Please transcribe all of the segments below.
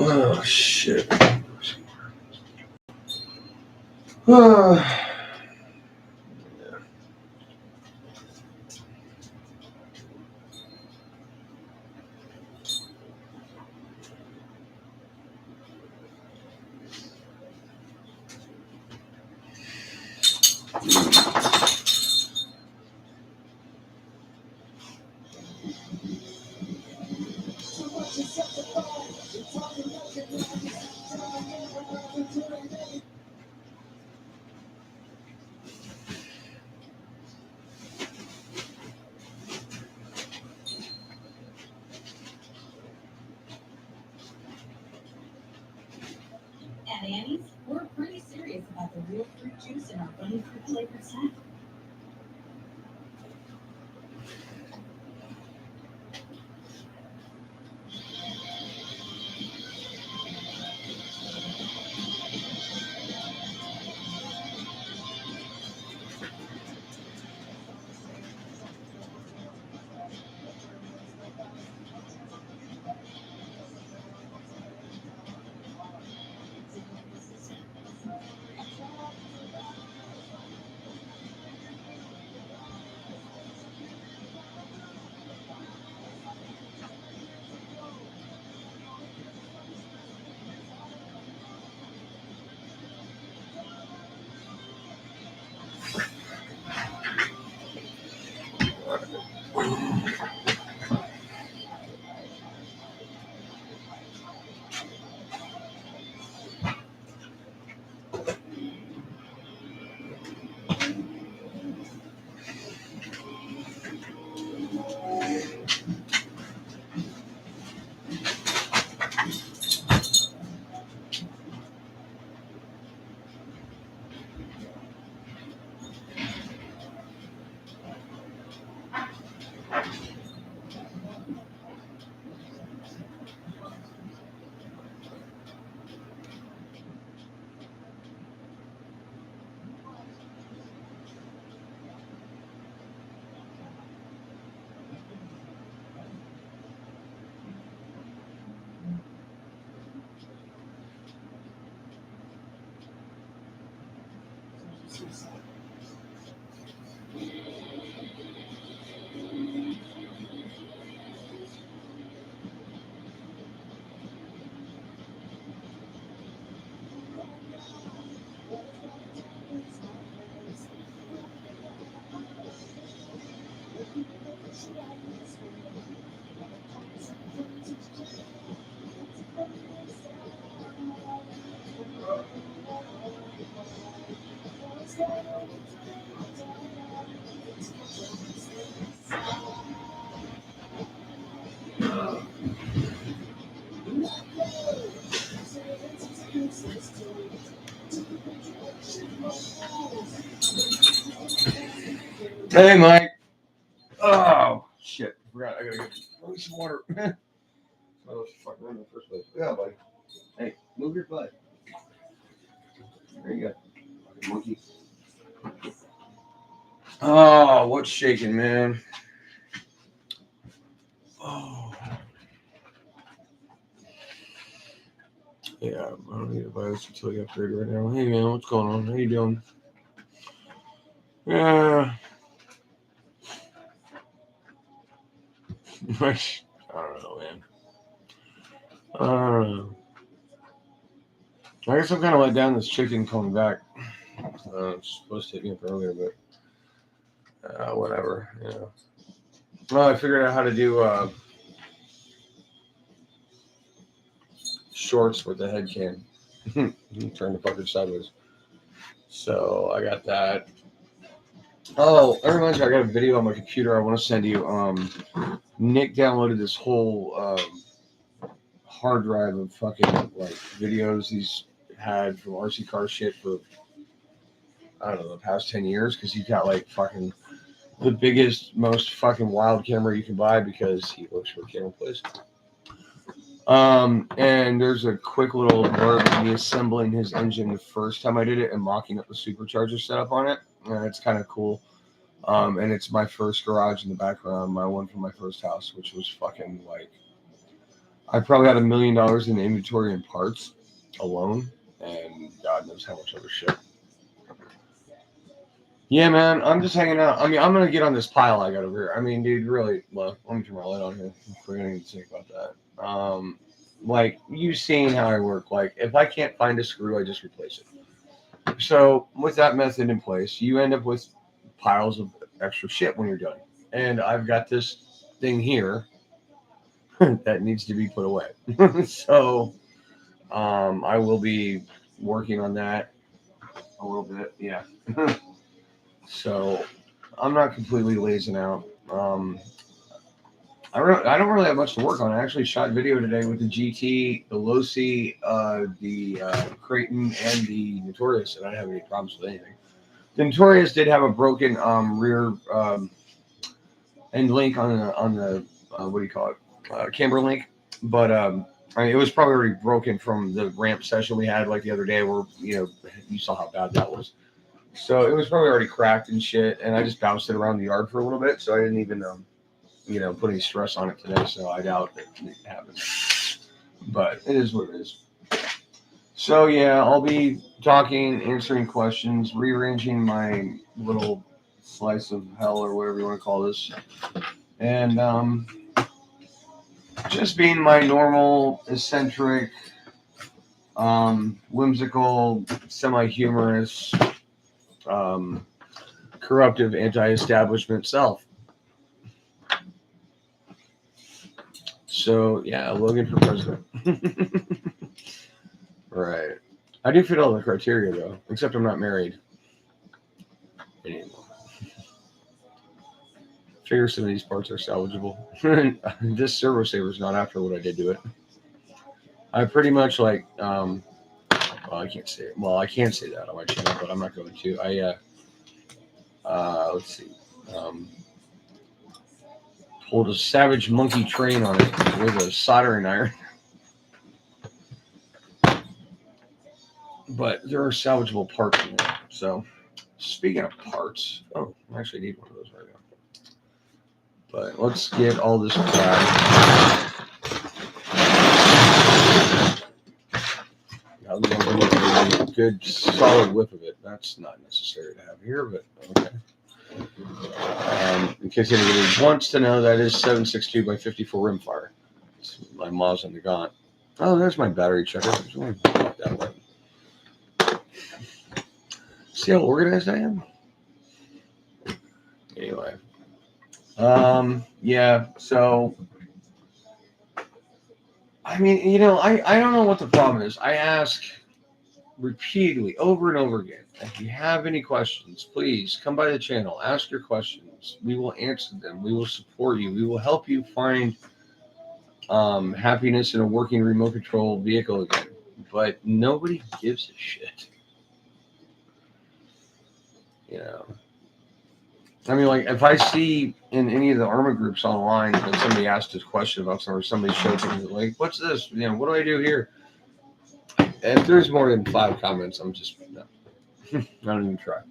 Oh, shit. At Annie's, we're pretty serious about the real fruit juice in our bunny fruit flavored snack. Hey, Mike. Oh, shit. Forgot. I gotta get some water. I was fucking in the first place. Yeah, buddy. Hey, move your butt. There you go. Fucking monkey. Oh, what's shaking, man? Oh. Yeah, I don't need to buy this utility upgrade right now. Hey, man, what's going on? How you doing? Yeah. I don't know, man. I don't know. I guess I'm kind of let down this chicken coming back. It's supposed to hit me up earlier, but whatever. Yeah. Well, I figured out how to do shorts with the head cam. Turn the fucker sideways. So I got that. Oh, that reminds me, I got a video on my computer I want to send you. Nick downloaded this whole hard drive of fucking like videos he's had from RC car shit for I don't know the past 10 years because he's got like fucking the biggest, most fucking wild camera you can buy because he works for a camera place. And there's a quick little blurb of me assembling his engine the first time I did it and mocking up the supercharger setup on it. And it's kind of cool. And it's my first garage in the background, my one from my first house, which was fucking like, I probably had $1 million in inventory and parts alone, and God knows how much other shit. Yeah, man, I'm just hanging out. I mean, I'm gonna get on this pile I got over here. I mean, dude, really, look, let me turn my light on here. We're gonna need to think about that. Like you've seen how I work. Like, if I can't find a screw, I just replace it. So with that method in place, you end up with piles of extra shit when you're done. And I've got this thing here that needs to be put away. So I will be working on that a little bit. Yeah. So I'm not completely lazing out. I don't really have much to work on. I actually shot video today with the GT, the Losi, the Creighton, and the Notorious, and I didn't have any problems with anything. The Notorious did have a broken rear end link on the what do you call it, camber link, but I mean, it was probably already broken from the ramp session we had like the other day, where you saw how bad that was. So it was probably already cracked and shit, and I just bounced it around the yard for a little bit, so I didn't even put any stress on it today. So I doubt it happens, but it is what it is. So yeah, I'll be talking, answering questions, rearranging my little slice of hell or whatever you want to call this, and just being my normal, eccentric, whimsical, semi-humorous, corruptive, anti-establishment self. So yeah, Logan for president. Right. I do fit all the criteria though, except I'm not married anymore. Figure some of these parts are salvageable. This servo saver is not after what I did to it. I pretty much like well, I can't say it. Well, I can say that on my channel, but I'm not going to. Let's see. Pulled a Savage Monkey train on it with a soldering iron. But there are salvageable parts in there. So, speaking of parts, I actually need one of those right now. But let's get all this crap. Now, a good solid whip of it. That's not necessary to have here, but okay. In case anybody wants to know, that is 7.62 by 54 rimfire. It's my Maz on the Gaunt. Oh, there's my battery checker. That way. See how organized I am? Anyway. Yeah, so I mean, I don't know what the problem is. I ask repeatedly, over and over again, if you have any questions, please come by the channel, ask your questions. We will answer them. We will support you. We will help you find happiness in a working remote control vehicle again. But nobody gives a shit. I mean, like, if I see in any of the ARMA groups online that somebody asked a question about something, or somebody showed something like, what's this? What do I do here? If there's more than 5 comments, I'm just, no. I don't even try.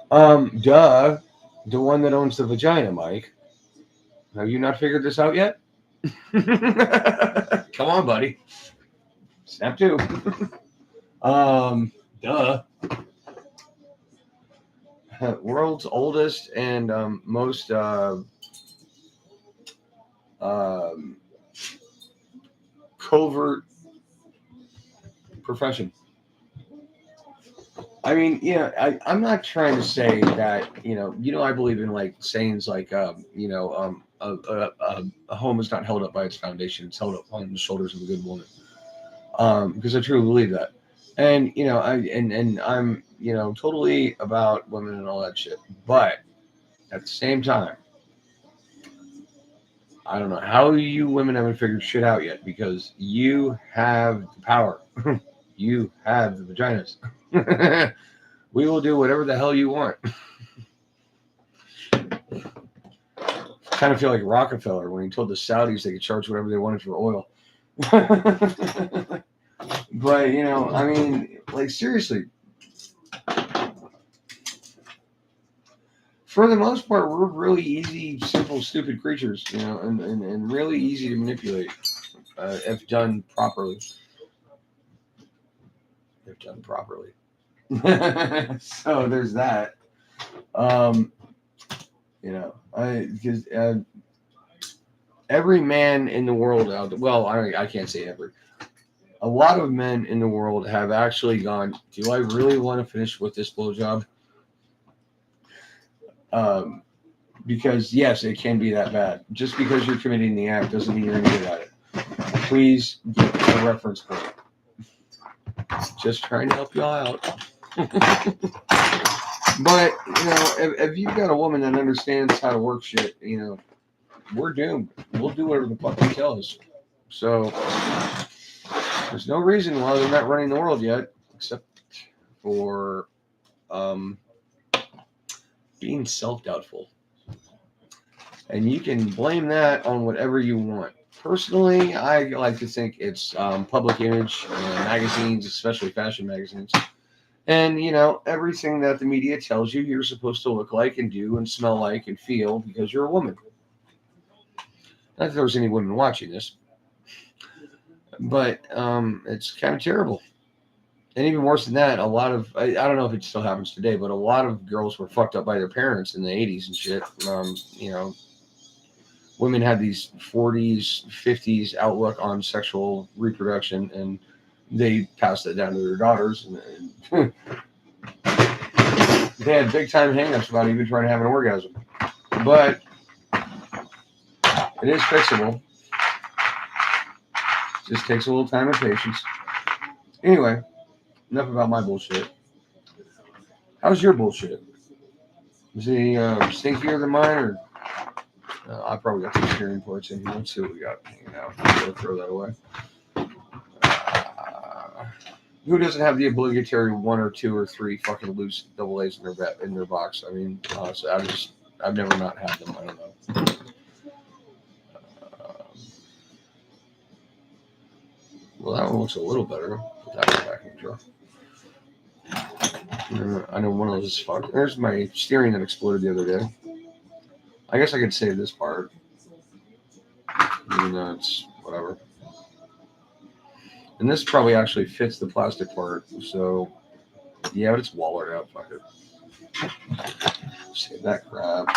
Duh. The one that owns the vagina, Mike. Have you not figured this out yet? Come on, buddy. Snap 2. Duh. World's oldest and most covert profession. I mean, I'm not trying to say that, I believe in like sayings like, a home is not held up by its foundation. It's held up on the shoulders of a good woman. Because I truly believe that. And, I'm, totally about women and all that shit. But at the same time, I don't know how you women haven't figured shit out yet, because you have the power. You have the vaginas. We will do whatever the hell you want. Kind of feel like Rockefeller when he told the Saudis they could charge whatever they wanted for oil. But, I mean, like, seriously. for the most part, we're really easy, simple, stupid creatures, you know, and really easy to manipulate if done properly. If done properly. So there's that. You know, because every man in the world out there, well, I can't say every. A lot of men in the world have actually gone, do I really want to finish with this blowjob? Because yes, it can be that bad. Just because you're committing the act doesn't mean you're any good at it. Please get a reference point. Just trying to help y'all out. But, you know, if you've got a woman that understands how to work shit, you know, we're doomed. We'll do whatever the fuck they tell us. So there's no reason why they're not running the world yet, except for being self-doubtful. And you can blame that on whatever you want. Personally, I like to think it's public image, magazines, especially fashion magazines. And, you know, everything that the media tells you you're supposed to look like and do and smell like and feel because you're a woman. Not that there's any women watching this. But it's kind of terrible. And even worse than that, a lot of, I don't know if it still happens today, but a lot of girls were fucked up by their parents in the 80s and shit. You know, women had these 40s, 50s outlook on sexual reproduction, and they passed that down to their daughters. And they had big time hang-ups about even trying to have an orgasm. But it is fixable. Just takes a little time and patience. Anyway, enough about my bullshit. How's your bullshit? Is it stinkier than mine, or I probably got some steering ports in here. Let's see what we got hanging out. I'm gonna throw that away. Who doesn't have the obligatory 1 or 2 or 3 fucking loose double A's in their box? I mean, honestly, I've never not had them. I don't know. Well, that one looks a little better without the vacuum drawer. I know one of those is fucked. There's my steering that exploded the other day. I guess I could save this part. Even though it's whatever. And this probably actually fits the plastic part. So, yeah, but it's wallered out. Fuck it. Save that crap.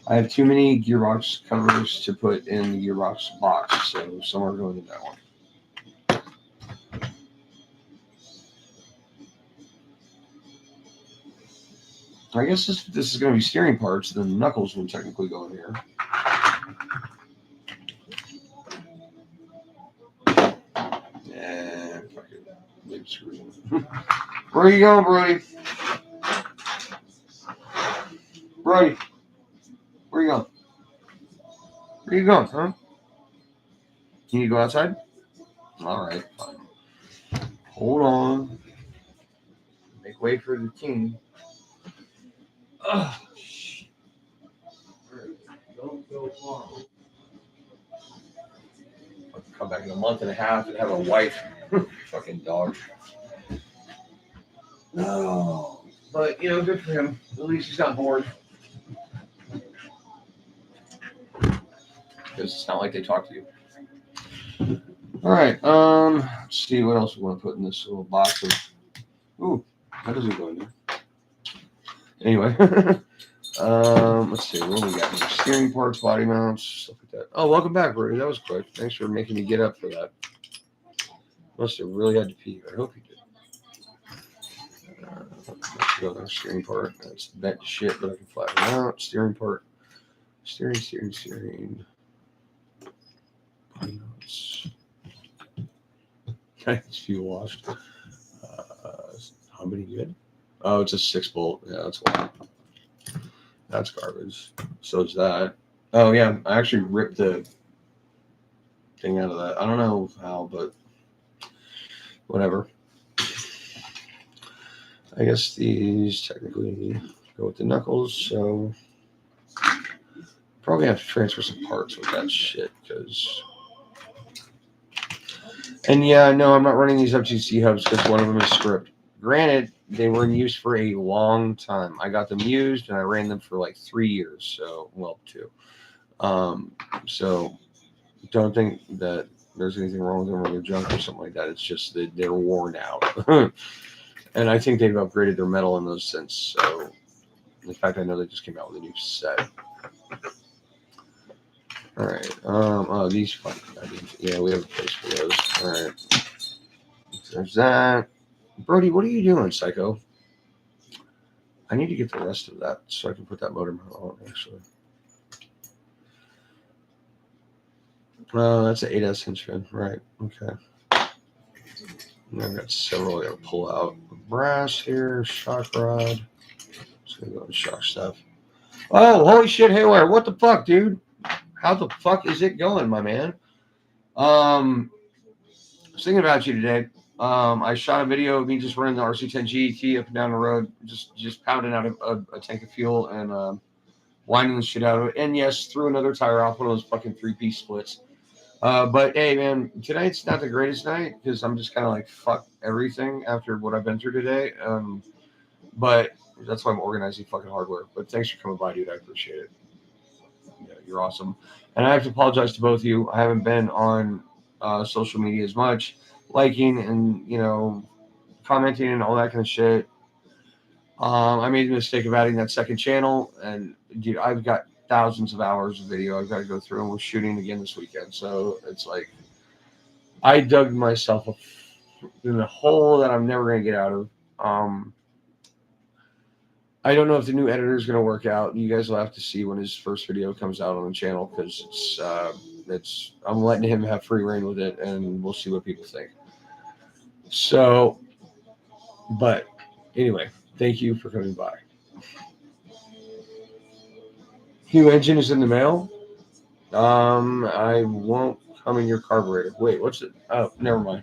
I have too many gearbox covers to put in the gearbox box. So, some are going in that one. I guess this is going to be steering parts. The knuckles will technically go in here. Yeah, fuck it. Maybe screw it. Where are you going, Brody? Brody, where you going? Where you going, huh? Can you go outside? All right, fine. Hold on. Make way for the king. Ugh. Don't go far. I'll come back in a month and a half and have a wife. Fucking dog. No. But, you know, good for him. At least he's not bored. Because it's not like they talk to you. All right. Let's see what else we want to put in this little box of. Ooh, how does it go in there? Anyway. Let's see. What do we got here? Steering parts, body mounts, stuff like that. Oh, welcome back, Brody. That was quick. Thanks for making me get up for that. Must have really had to pee. I hope you did. Let's go on steering part. That's bent to shit, but I can flatten it out. Steering part. Steering. Body mounts. Nice fuel washed. How many good? Oh, it's a 6-bolt. Yeah, that's why. That's garbage. So is that. Oh, yeah. I actually ripped the thing out of that. I don't know how, but whatever. I guess these technically go with the knuckles, so probably have to transfer some parts with that shit, because. And yeah, no, I'm not running these FTC hubs because one of them is stripped. granted, they were in use for a long time. I got them used and I ran them for like 3 years. So, well, 2. So don't think that there's anything wrong with them or they're junk or something like that. It's just that they're worn out. And I think they've upgraded their metal in those since. So, in fact, I know they just came out with a new set. All right. Oh, these fucking. Yeah, we have a place for those. All right. There's that. Brody, what are you doing, psycho? I need to get the rest of that so I can put that motor mount on, actually. That's an 8S hinge fin. Right. Okay. And I've got several I got to pull out. Brass here, shock rod. Just going to go and shock stuff. Oh, holy shit, Haywire. What the fuck, dude? How the fuck is it going, my man? I was thinking about you today. I shot a video of me just running the RC10 GT up and down the road, just pounding out a tank of fuel and winding the shit out of it. And yes, threw another tire off one of those fucking 3-piece splits. But hey, man, tonight's not the greatest night because I'm just kind of like fuck everything after what I've been through today. But that's why I'm organizing fucking hardware. But thanks for coming by, dude. I appreciate it. Yeah, you're awesome. And I have to apologize to both of you. I haven't been on social media as much, liking and commenting and all that kind of shit. I made the mistake of adding that second channel, and dude, I've got thousands of hours of video I've got to go through, and we're shooting again this weekend. So it's like I dug myself in a hole that I'm never going to get out of. I don't know if the new editor is going to work out. You guys will have to see when his first video comes out on the channel because I'm letting him have free reign with it, and we'll see what people think. So, but anyway, thank you for coming by. New engine is in the mail. I won't come in your carburetor. Wait, what's it? Oh, never mind.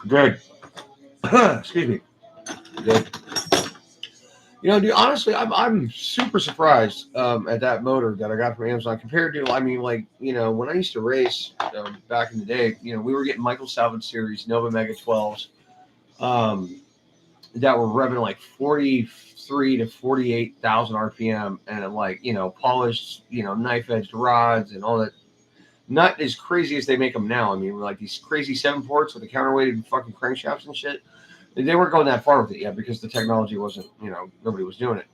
Good. Excuse me. Good. Dude, honestly, I'm super surprised at that motor that I got from Amazon compared to, when I used to race back in the day, we were getting Michael Salvage Series Nova Mega 12s that were revving like 43 to 48,000 RPM and polished, knife edged rods and all that. Not as crazy as they make them now. I mean, like these crazy 7-ports with the counterweighted fucking crankshafts and shit. They weren't going that far with it yet because the technology wasn't, nobody was doing it.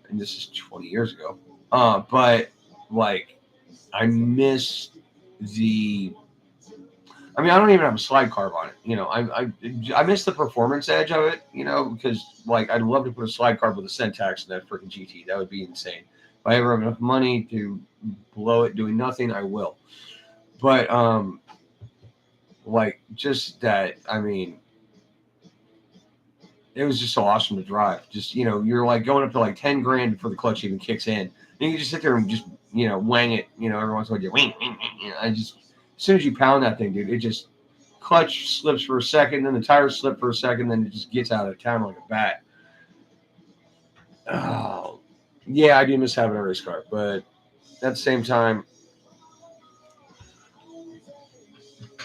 And this is 20 years ago. But I miss I don't even have a slide carb on it. I miss the performance edge of it, because I'd love to put a slide carb with a Syntax in that freaking GT. That would be insane. If I ever have enough money to blow it doing nothing, I will. But just that, it was just so awesome to drive. Just, you're going up to 10 grand before the clutch even kicks in. And you can just sit there and just, wang it, every once in a while, you wing. As soon as you pound that thing, dude, it just clutch slips for a second, then the tires slip for a second, then it just gets out of town like a bat. Oh, yeah, I do miss having a race car, but at the same time,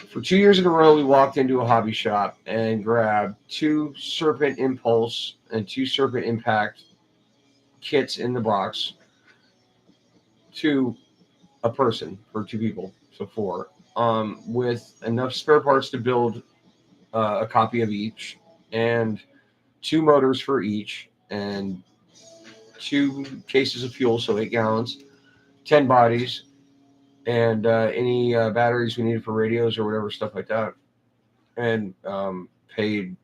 for 2 years in a row, we walked into a hobby shop and grabbed 2 Serpent Impulse and 2 Serpent Impact kits in the box to a person for 2 people, so 4, with enough spare parts to build a copy of each, and 2 motors for each, and 2 cases of fuel, so 8 gallons, 10 bodies, and any batteries we needed for radios or whatever, stuff like that. And paid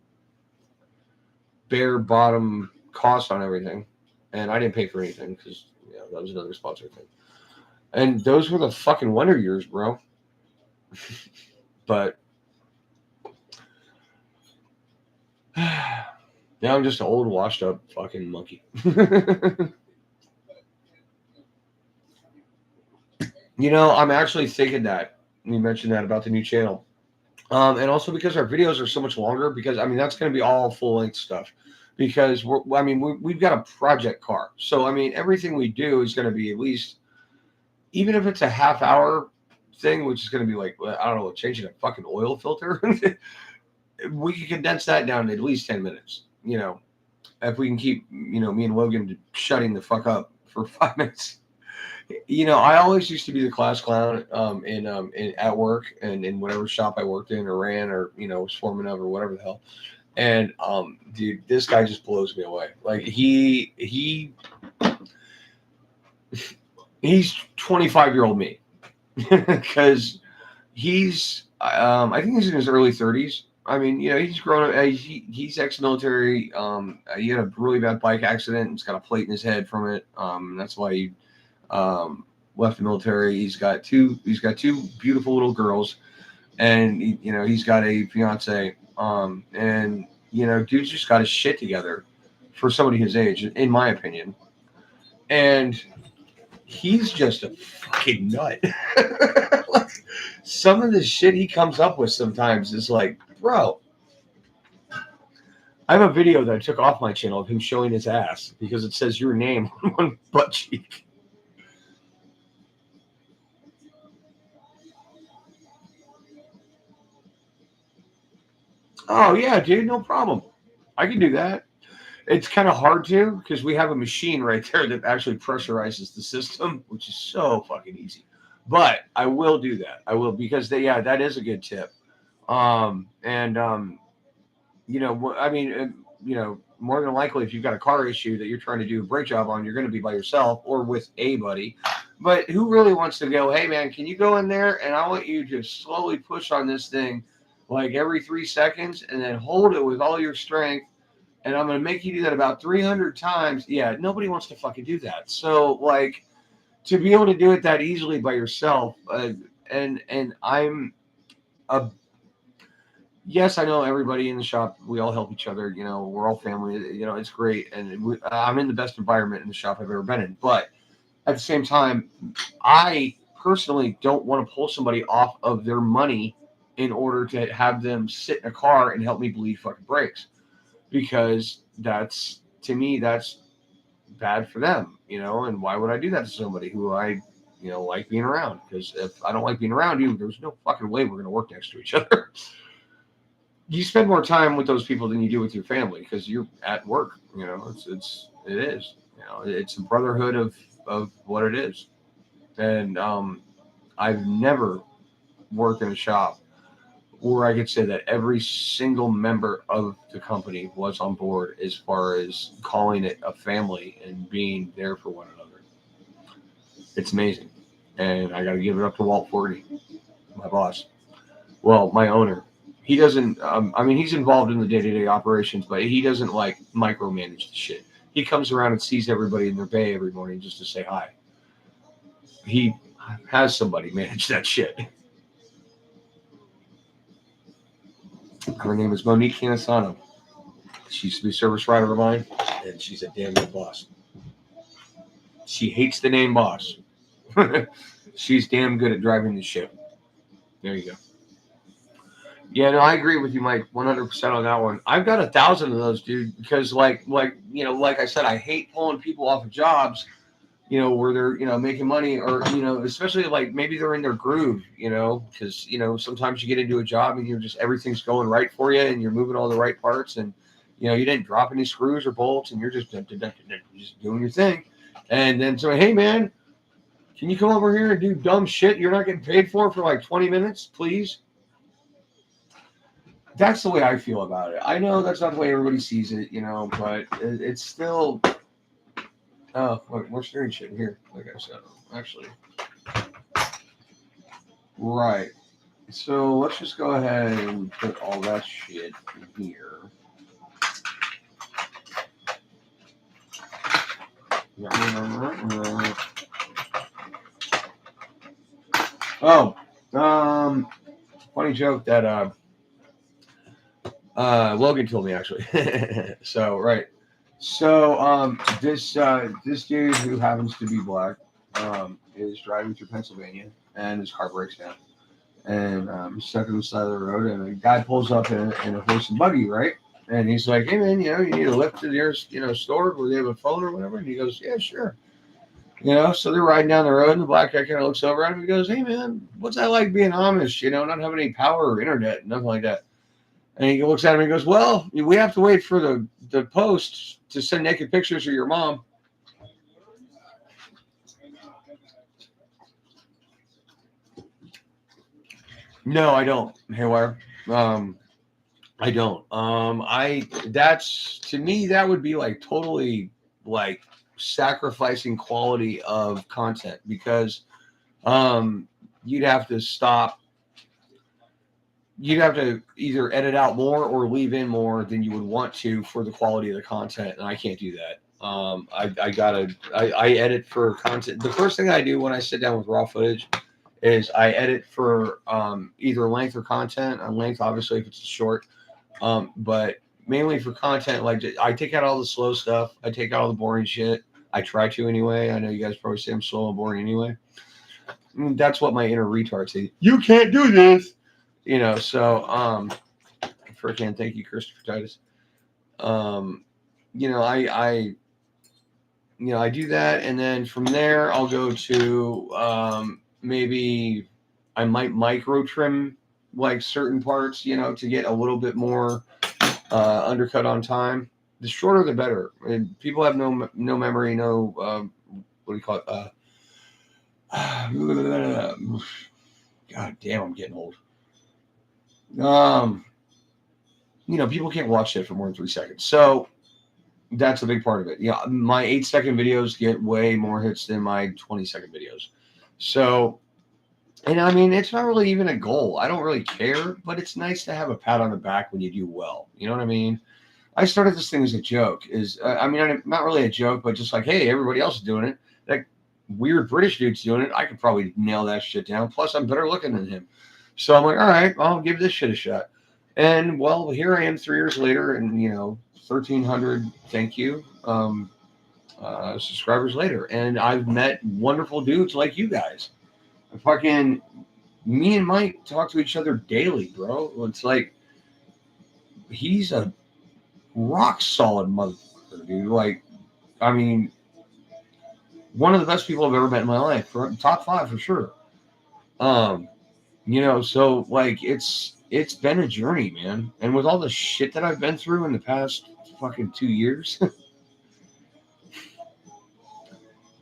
bare bottom cost on everything. And I didn't pay for anything because that was another sponsor thing. And those were the fucking wonder years, bro. But now I'm just an old, washed up fucking monkey. I'm actually thinking that you mentioned that about the new channel. And also because our videos are so much longer, because that's going to be all full length stuff, because we've got a project car. So, everything we do is going to be at least, even if it's a half hour, thing, which is going to be like, I don't know, changing a fucking oil filter. We can condense that down to at least 10 minutes. If we can keep, me and Logan shutting the fuck up for 5 minutes. I always used to be the class clown in at work and in whatever shop I worked in or ran or was foreman of or whatever the hell. And dude, this guy just blows me away. Like he's 25-year-old me because he's I think he's in his early 30s. I mean, he's grown up. He's ex-military. He had a really bad bike accident. He's got a plate in his head from it. That's why he left the military. He's got two beautiful little girls, and he's got a fiance. And dude's just got his shit together for somebody his age, in my opinion. And he's just a fucking nut. Like, some of the shit he comes up with sometimes is like, bro. I have a video that I took off my channel of him showing his ass because it says your name on one butt cheek. Oh, yeah, dude, no problem. I can do that. It's kind of hard to because we have a machine right there that actually pressurizes the system, which is so fucking easy. But I will do that. I will because that is a good tip. I mean, more than likely, if you've got a car issue that you're trying to do a brake job on, you're going to be by yourself or with a buddy. But who really wants to go, hey, man, can you go in there and I want you to slowly push on this thing like every 3 seconds and then hold it with all your strength. And I'm going to make you do that about 300 times. Yeah, nobody wants to fucking do that. So, like, to be able to do it that easily by yourself, and I'm yes, I know everybody in the shop. We all help each other. We're all family. It's great. And I'm in the best environment in the shop I've ever been in. But at the same time, I personally don't want to pull somebody off of their money in order to have them sit in a car and help me bleed fucking brakes. Because to me, that's bad for them, and why would I do that to somebody who I, like being around? Because if I don't like being around you, there's no fucking way we're going to work next to each other. You spend more time with those people than you do with your family because you're at work. It is. It's a brotherhood of what it is. And I've never worked in a shop where I could say that every single member of the company was on board as far as calling it a family and being there for one another. It's amazing. And I got to give it up to Walt Forty, my boss. Well, my owner. He doesn't, he's involved in the day-to-day operations, but he doesn't like micromanage the shit. He comes around and sees everybody in their bay every morning just to say hi. He has somebody manage that shit. Her name is Monique Canasano. She used to be a service writer of mine, and she's a damn good boss. She hates the name boss. She's damn good at driving the ship. There you go. Yeah, no, I agree with you, Mike, 100% on that one. I've got 1,000 of those, dude, because like I said, I hate pulling people off of jobs, where they're, making money or, especially like maybe they're in their groove, because, sometimes you get into a job and everything's going right for you and you're moving all the right parts and, you didn't drop any screws or bolts and you're just doing your thing. And then so, hey, man, can you come over here and do dumb shit you're not getting paid for like 20 minutes, please? That's the way I feel about it. I know that's not the way everybody sees it, but it's still. Oh, look, we're steering shit here. Like I said, actually. Right. So let's just go ahead and put all that shit in here. Oh, funny joke that Logan told me actually. So right. So this dude who happens to be black is driving through Pennsylvania and his car breaks down and he's stuck on the side of the road and a guy pulls up in a horse and buggy, right? And he's like, hey man, you need a lift to the nearest store where they have a phone or whatever. And he goes, yeah, sure. You know, so they're riding down the road, and the black guy kind of looks over at him and goes, "Hey, man, what's that like being Amish? You know, not having any power or internet, nothing like that." And he looks at him and goes, "Well, we have to wait for the post to send naked pictures of your mom." No, I don't. Haywire. I don't. I that's to me that would be like totally like sacrificing quality of content because you'd have to stop. You'd have to either edit out more or leave in more than you would want to for the quality of the content, and I can't do that. I edit for content. The first thing I do when I sit down with raw footage is I edit for either length or content. On length, obviously, if it's short, but mainly for content. Like I take out all the slow stuff. I take out all the boring shit. I try to anyway. I know you guys probably say I'm slow and boring anyway. That's what my inner retard say. You can't do this, you know. So freaking thank you, Christopher Titus. Um, you know, I do that, and then from there I'll go to maybe I might micro trim like certain parts, you know, to get a little bit more undercut on time. The shorter, the better. And people have no memory, no what do you call it? God damn, I'm getting old. Um, you know, people can't watch shit for more than 3 seconds, so that's a big part of it. Yeah, my 8 second videos get way more hits than my 20 second videos. So, and I mean, it's not really even a goal. I don't really care, but it's nice to have a pat on the back when you do well. You know what I mean? I started this thing as a joke. I mean, not really a joke, but just like, hey, everybody else is doing it. That weird British dude's doing it. I could probably nail that shit down. Plus, I'm better looking than him. So I'm like, all right, I'll give this shit a shot. And well, here I am 3 years later, and 1,300. Thank you. Subscribers later, and I've met wonderful dudes like you guys. Fucking me and Mike talk to each other daily, bro. It's like he's a rock solid motherfucker, dude. Like, I mean, one of the best people I've ever met in my life, top 5 for sure. So like it's been a journey, man. And with all the shit that I've been through in the past fucking 2 years,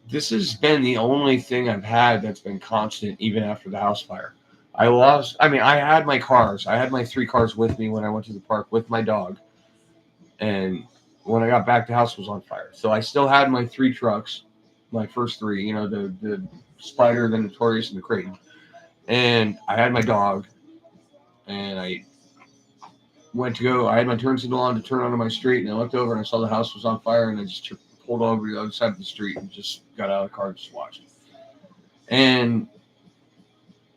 this has been the only thing I've had that's been constant, even after the house fire. I had my cars. I had my 3 cars with me when I went to the park with my dog. And when I got back, the house was on fire. So I still had my 3 trucks, my first 3, the Spider, the Notorious, and the Creighton. And I had my dog. And I had my turn signal on to turn onto my street. And I looked over and I saw the house was on fire. And I just pulled over to the other side of the street and just got out of the car and just watched. And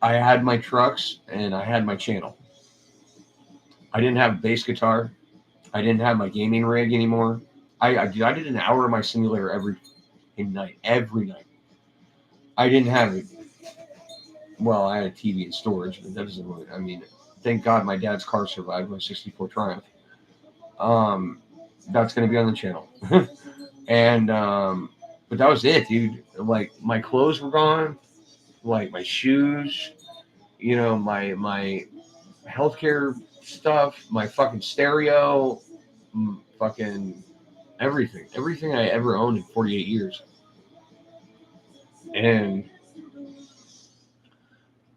I had my trucks and I had my channel. I didn't have a bass guitar. I didn't have my gaming rig anymore. I did an hour of my simulator every night. I didn't have it. Well, I had a TV in storage, but that doesn't really. I mean, thank God my dad's car survived, my '64 Triumph. That's going to be on the channel. And but that was it, dude. Like my clothes were gone, like my shoes, my healthcare stuff, my fucking stereo, fucking everything I ever owned in 48 years. And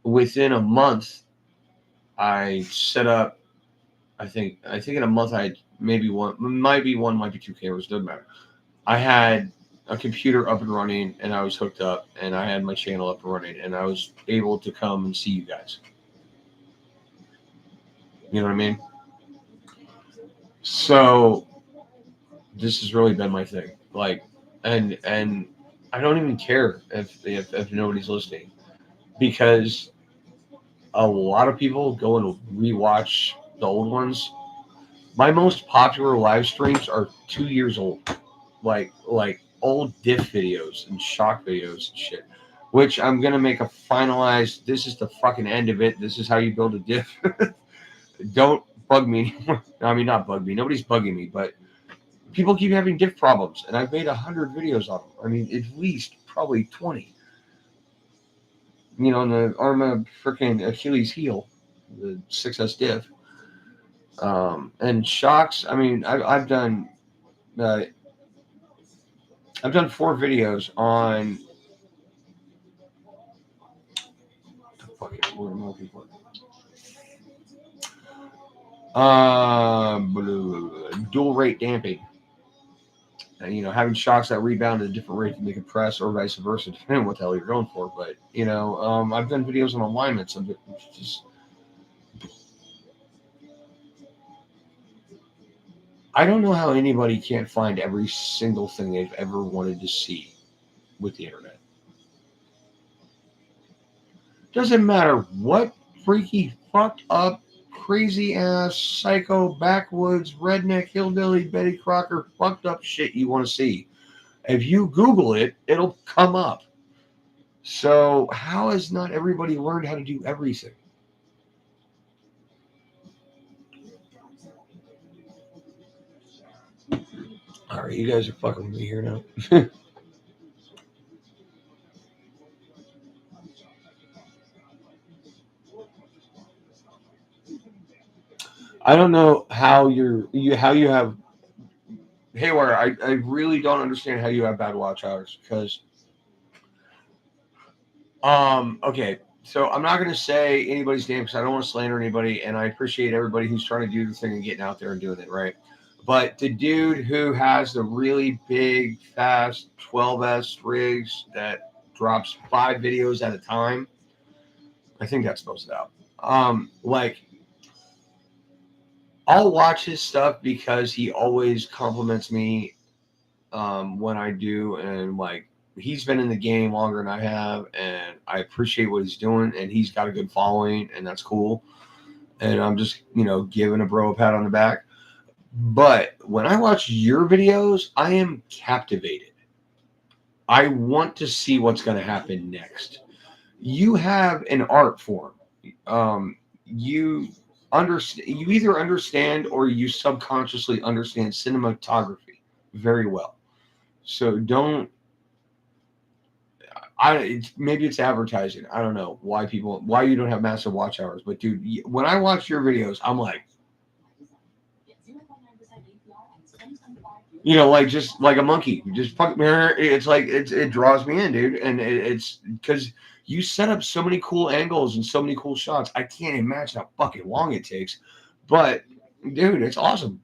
within a month, I set up. I think in a month I had maybe 2 cameras. Doesn't matter. I had a computer up and running, and I was hooked up, and I had my channel up and running, and I was able to come and see you guys. You know what I mean? So this has really been my thing. Like, and I don't even care if nobody's listening, because a lot of people go and rewatch the old ones. My most popular live streams are 2 years old, like old diff videos and shock videos and shit, which I'm gonna make a finalized. This is the fucking end of it. This is how you build a diff. Don't bug me anymore. I mean, not bug me. Nobody's bugging me, but people keep having diff problems, and I've made 100 videos on them. I mean, at least probably 20. On the arm of freaking Achilles heel, the 6S diff. And shocks. I mean, uh, I've done 4 videos on the fucking word I'm looking for. Dual rate damping. Having shocks that rebound at a different rate than they compress, or vice versa, depending on what the hell you're going for. But I've done videos on alignments of it. Just, I don't know how anybody can't find every single thing they've ever wanted to see with the internet. Doesn't matter what freaky, fucked up, crazy ass, psycho, backwoods, redneck, hillbilly, Betty Crocker, fucked up shit you want to see. If you Google it, it'll come up. So how has not everybody learned how to do everything? All right, you guys are fucking with me here now. I don't know how you have haywire. I really don't understand how you have bad watch hours because okay, so I'm not gonna say anybody's name because I don't want to slander anybody, and I appreciate everybody who's trying to do the thing and getting out there and doing it right. But the dude who has the really big, fast 12S rigs that drops 5 videos at a time, I think that spells it out. Like, I'll watch his stuff because he always compliments me when I do, and like, he's been in the game longer than I have, and I appreciate what he's doing, and he's got a good following, and that's cool. And I'm just, giving a bro a pat on the back. But when I watch your videos, I am captivated. I want to see what's going to happen next. You have an art form. You understand. You either understand or you subconsciously understand cinematography very well. So don't. Maybe it's advertising. I don't know why you don't have massive watch hours. But dude, when I watch your videos, I'm like, like just like a monkey, just fuck. It's like it draws me in, dude, and it's because you set up so many cool angles and so many cool shots. I can't imagine how fucking long it takes, but dude, it's awesome.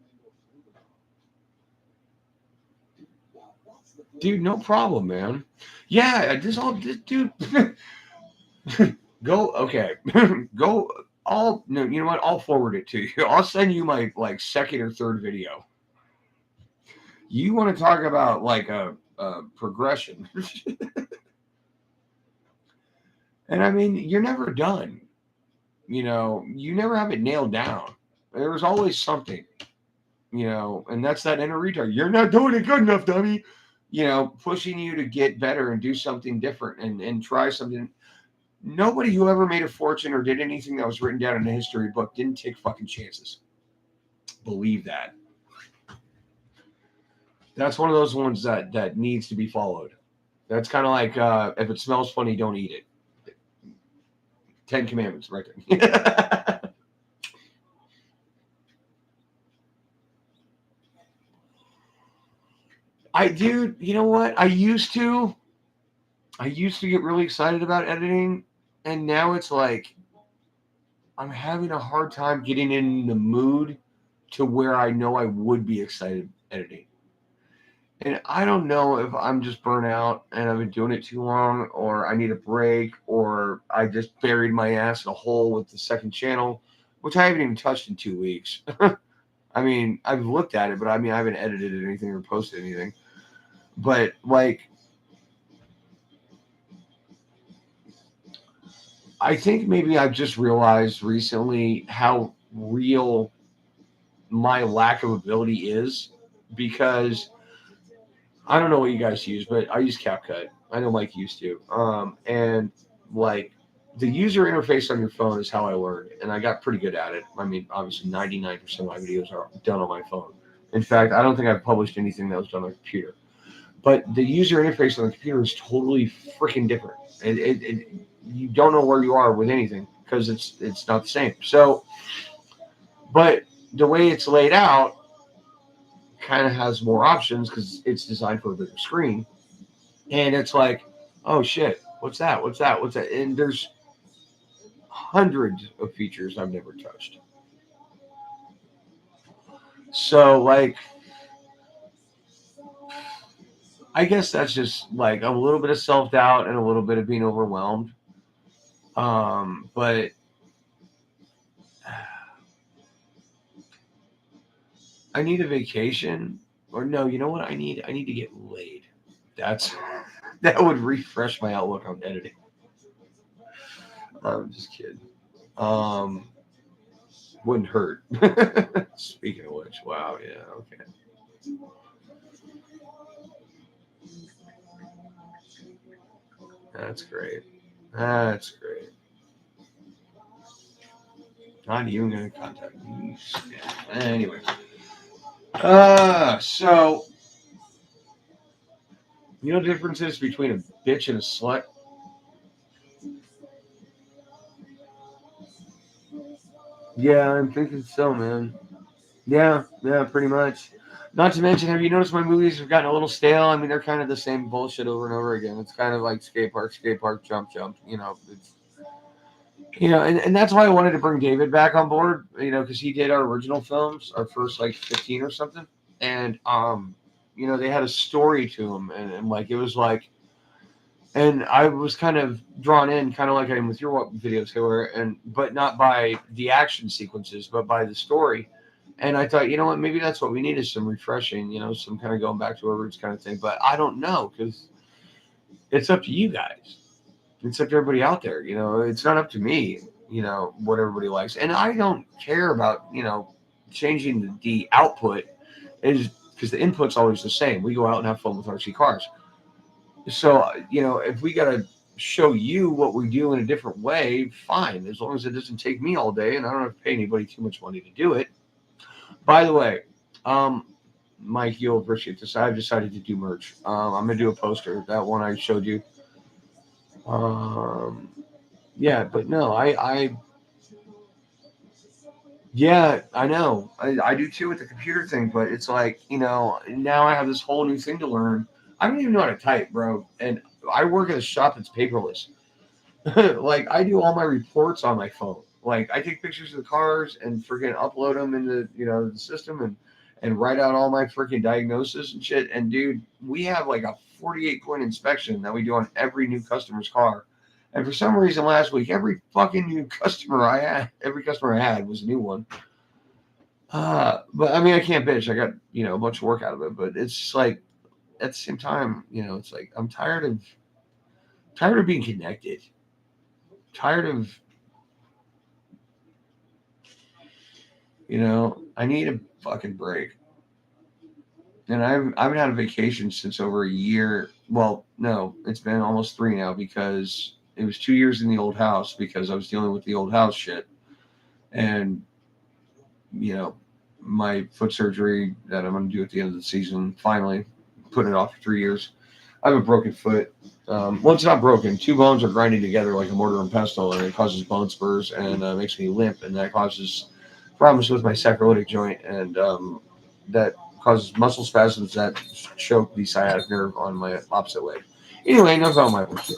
Dude, no problem, man. Yeah, dude. Go, okay. Go. No, you know what? I'll forward it to you. I'll send you my like second or third video. You want to talk about like a progression. And I mean, you're never done. You never have it nailed down. There's always something, and that's that inner retard. You're not doing it good enough, dummy. Pushing you to get better and do something different and try something. Nobody who ever made a fortune or did anything that was written down in a history book didn't take fucking chances. Believe that. That's one of those ones that needs to be followed. That's kind of like if it smells funny, don't eat it. 10 Commandments, right there. Dude, you know what? I used to get really excited about editing, and now it's like I'm having a hard time getting in the mood to where I know I would be excited editing. And I don't know if I'm just burnt out and I've been doing it too long, or I need a break, or I just buried my ass in a hole with the second channel, which I haven't even touched in 2 weeks. I mean, I've looked at it, but I haven't edited anything or posted anything. But like, I think maybe I've just realized recently how real my lack of ability is, because I don't know what you guys use, but I use CapCut. I know Mike used to. And like, the user interface on your phone is how I learned, and I got pretty good at it. I mean, obviously 99% of my videos are done on my phone. In fact, I don't think I've published anything that was done on a computer. but the user interface on the computer is totally freaking different. You don't know where you are with anything because it's not the same. So, but the way it's laid out kind of has more options because it's designed for a bigger screen, and it's like, oh shit, what's that? What's that? What's that? And there's hundreds of features I've never touched. So like, I guess that's just like a little bit of self doubt and a little bit of being overwhelmed. But I need a vacation, or no, you know what? I need to get laid. That's that would refresh my outlook on editing. I'm just kidding. Um, wouldn't hurt. Speaking of which, wow, yeah, okay. That's great. That's great. Not even gonna contact me. Yeah. Anyway. So you know the differences between a bitch and a slut? Yeah, I'm thinking so, man. Yeah, yeah, pretty much. Not to mention, have you noticed my movies have gotten a little stale? I mean, they're kind of the same bullshit over and over again. It's kind of like skate park, jump, jump. And that's why I wanted to bring David back on board. Because he did our original films, our first like 15 or something, and they had a story to them, and like it was like, and I was kind of drawn in, kind of like I am with your videos, Taylor, and but not by the action sequences, but by the story. And I thought, you know what, maybe that's what we need is some refreshing, some kind of going back to our roots kind of thing. But I don't know because it's up to you guys. It's up to everybody out there. It's not up to me. What everybody likes, and I don't care about changing the output is because the input's always the same. We go out and have fun with RC cars. So, if we got to show you what we do in a different way, fine, as long as it doesn't take me all day and I don't have to pay anybody too much money to do it. By the way, um, Mike, you'll appreciate this. I've decided to do merch. I'm going to do a poster, that one I showed you. Um, yeah, but no, yeah, I know. I do too with the computer thing, but it's like, now I have this whole new thing to learn. I don't even know how to type, bro. And I work at a shop that's paperless. Like I do all my reports on my phone. Like I take pictures of the cars and freaking upload them into the system and write out all my freaking diagnosis and shit. And dude, we have like a 48-point inspection that we do on every new customer's car. And for some reason last week, every customer I had was a new one. But I mean, I can't bitch. I got a bunch of work out of it. But it's just like at the same time, it's like I'm tired of being connected. Tired of I need a fucking break. And I haven't had a vacation since over a year. Well, no, it's been almost 3 now because it was 2 years in the old house because I was dealing with the old house shit. And, you know, my foot surgery that I'm going to do at the end of the season, finally put it off for 3 years. I have a broken foot. Well, it's not broken. Two bones are grinding together like a mortar and pestle, and it causes bone spurs and makes me limp, and that causes problems with my sacroiliac joint, and that causes muscle spasms that choke the sciatic nerve on my opposite leg. Anyway, enough about my bullshit.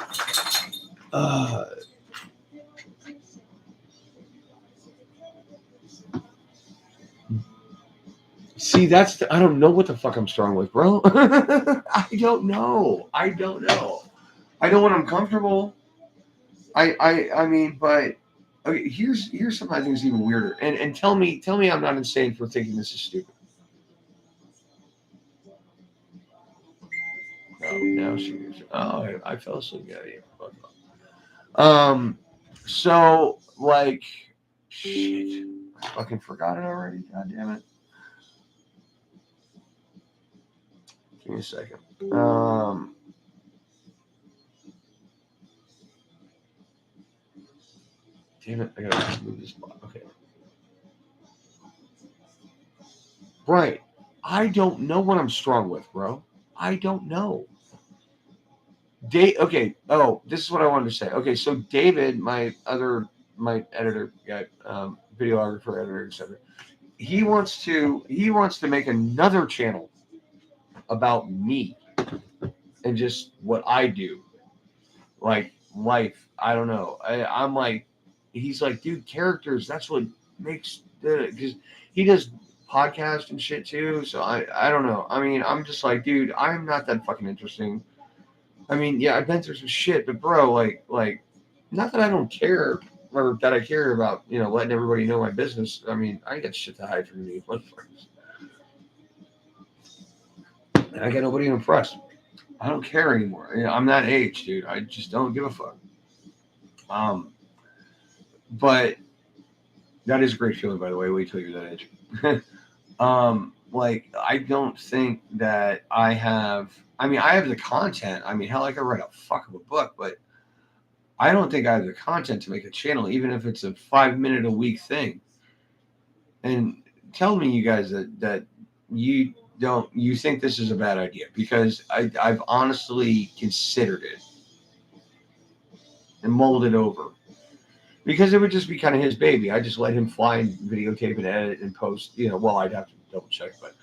Uh, See, I don't know what the fuck I'm strong with, bro. I don't know. I don't know. I know when I'm comfortable. I mean, but okay. Here's something I think is even weirder. And tell me I'm not insane for thinking this is stupid. No, now she is. Oh, I fell asleep. Yeah, yeah. So like, shit. I fucking forgot it already. God damn it. Give me a second. Damn it. I gotta move this block. Okay. Right. I don't know what I'm strong with, bro. I don't know. Okay. Oh, this is what I wanted to say. Okay, so David, my editor, guy, videographer, editor, etc. He wants to make another channel about me and just what I do, like life. I don't know. I'm like, he's like, dude, characters. That's what makes the because he does podcast and shit too. So I don't know. I mean, I'm just like, dude, I'm not that fucking interesting. I mean, yeah, I've been through some shit, but bro, like, not that I don't care or that I care about, letting everybody know my business. I mean, I got shit to hide from you, motherfuckers. And I got nobody to impress. I don't care anymore. I'm that age, dude. I just don't give a fuck. But that is a great feeling, by the way. Wait till you're that age. Like, I don't think that I have. I mean, I have the content. I mean, hell, I could write a fuck of a book, but I don't think I have the content to make a channel, even if it's a 5 minute a week thing. And tell me, you guys, that you think this is a bad idea, because I've honestly considered it and mulled it over, because it would just be kind of his baby. I just let him fly and videotape and edit and post. Well, I'd have to double check, but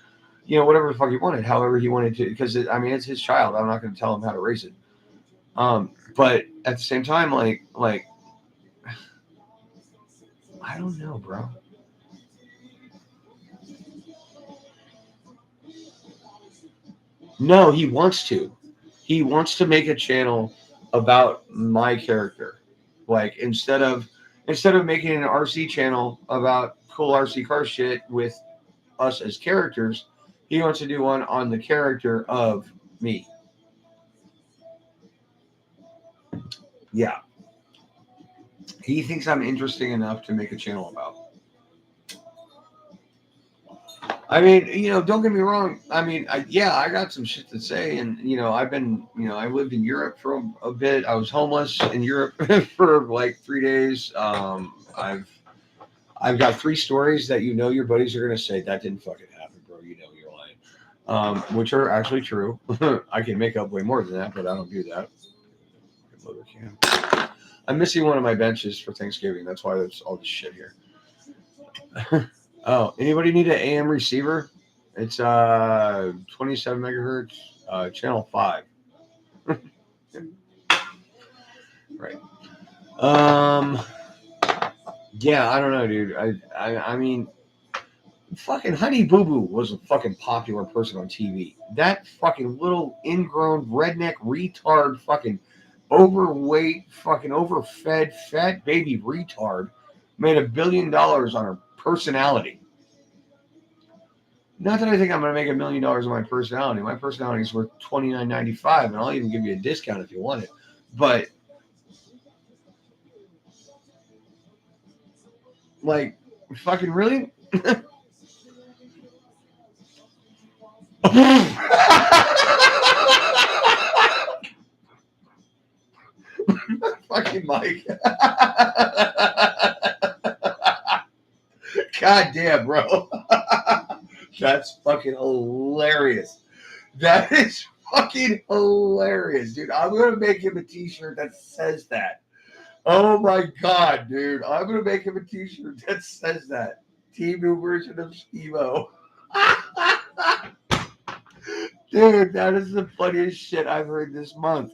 whatever the fuck he wanted, however he wanted to, because I mean, it's his child. I'm not going to tell him how to raise it. But at the same time, like I don't know, bro. No, he wants to. He wants to make a channel about my character. Like, instead of making an RC channel about cool RC car shit with us as characters, he wants to do one on the character of me. Yeah. He thinks I'm interesting enough to make a channel about. I mean, don't get me wrong. I mean, I got some shit to say, and I've been, I lived in Europe for a bit. I was homeless in Europe for like 3 days. I've got 3 stories that your buddies are gonna say that didn't fucking happen, bro. You're lying, which are actually true. I can make up way more than that, but I don't do that. I'm missing one of my benches for Thanksgiving. That's why there's all this shit here. Oh, anybody need an AM receiver? It's 27 megahertz, channel 5. Right. Um. Yeah, I don't know, dude. I mean, fucking Honey Boo Boo was a fucking popular person on TV. That fucking little ingrown redneck retard, fucking overweight, fucking overfed, fat baby retard made $1 billion on her personality. Not that I think I'm going to make $1 million on my personality. My personality is worth $29.95, and I'll even give you a discount if you want it. But like, fucking really? Fucking Mike. God damn, bro. That's fucking hilarious. That is fucking hilarious, dude. I'm going to make him a t-shirt that says that. Oh my God, dude. I'm going to make him a t-shirt that says that. Team new version of Steve-O. Dude, that is the funniest shit I've heard this month.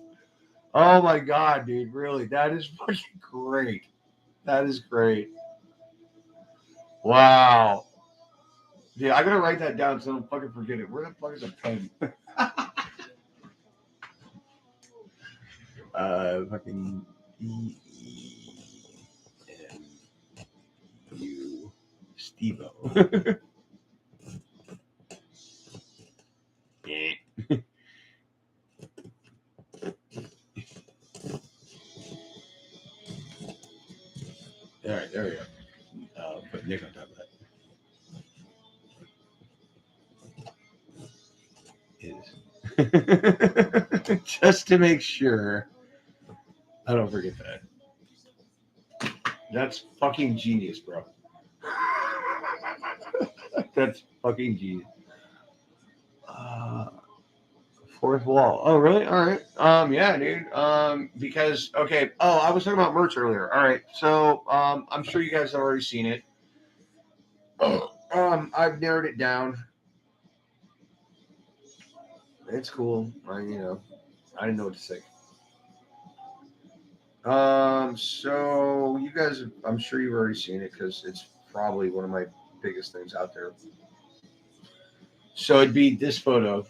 Oh my God, dude. Really. That is fucking great. That is great. Wow. Dude, I gotta write that down so I don't fucking forget it. Where the fuck is a pen? Fucking E-E-N-U Steve-O. Yeah. All right, there we go. Put Nick on top of that. Is just to make sure I don't forget that. That's fucking genius, bro. That's fucking genius. Fourth wall. Oh, really? All right. Yeah, dude. Because okay. Oh, I was talking about merch earlier. All right. So, I'm sure you guys have already seen it. I've narrowed it down. It's cool. I didn't know what to say. So you guys, I'm sure you've already seen it because it's probably one of my biggest things out there. So it'd be this photo,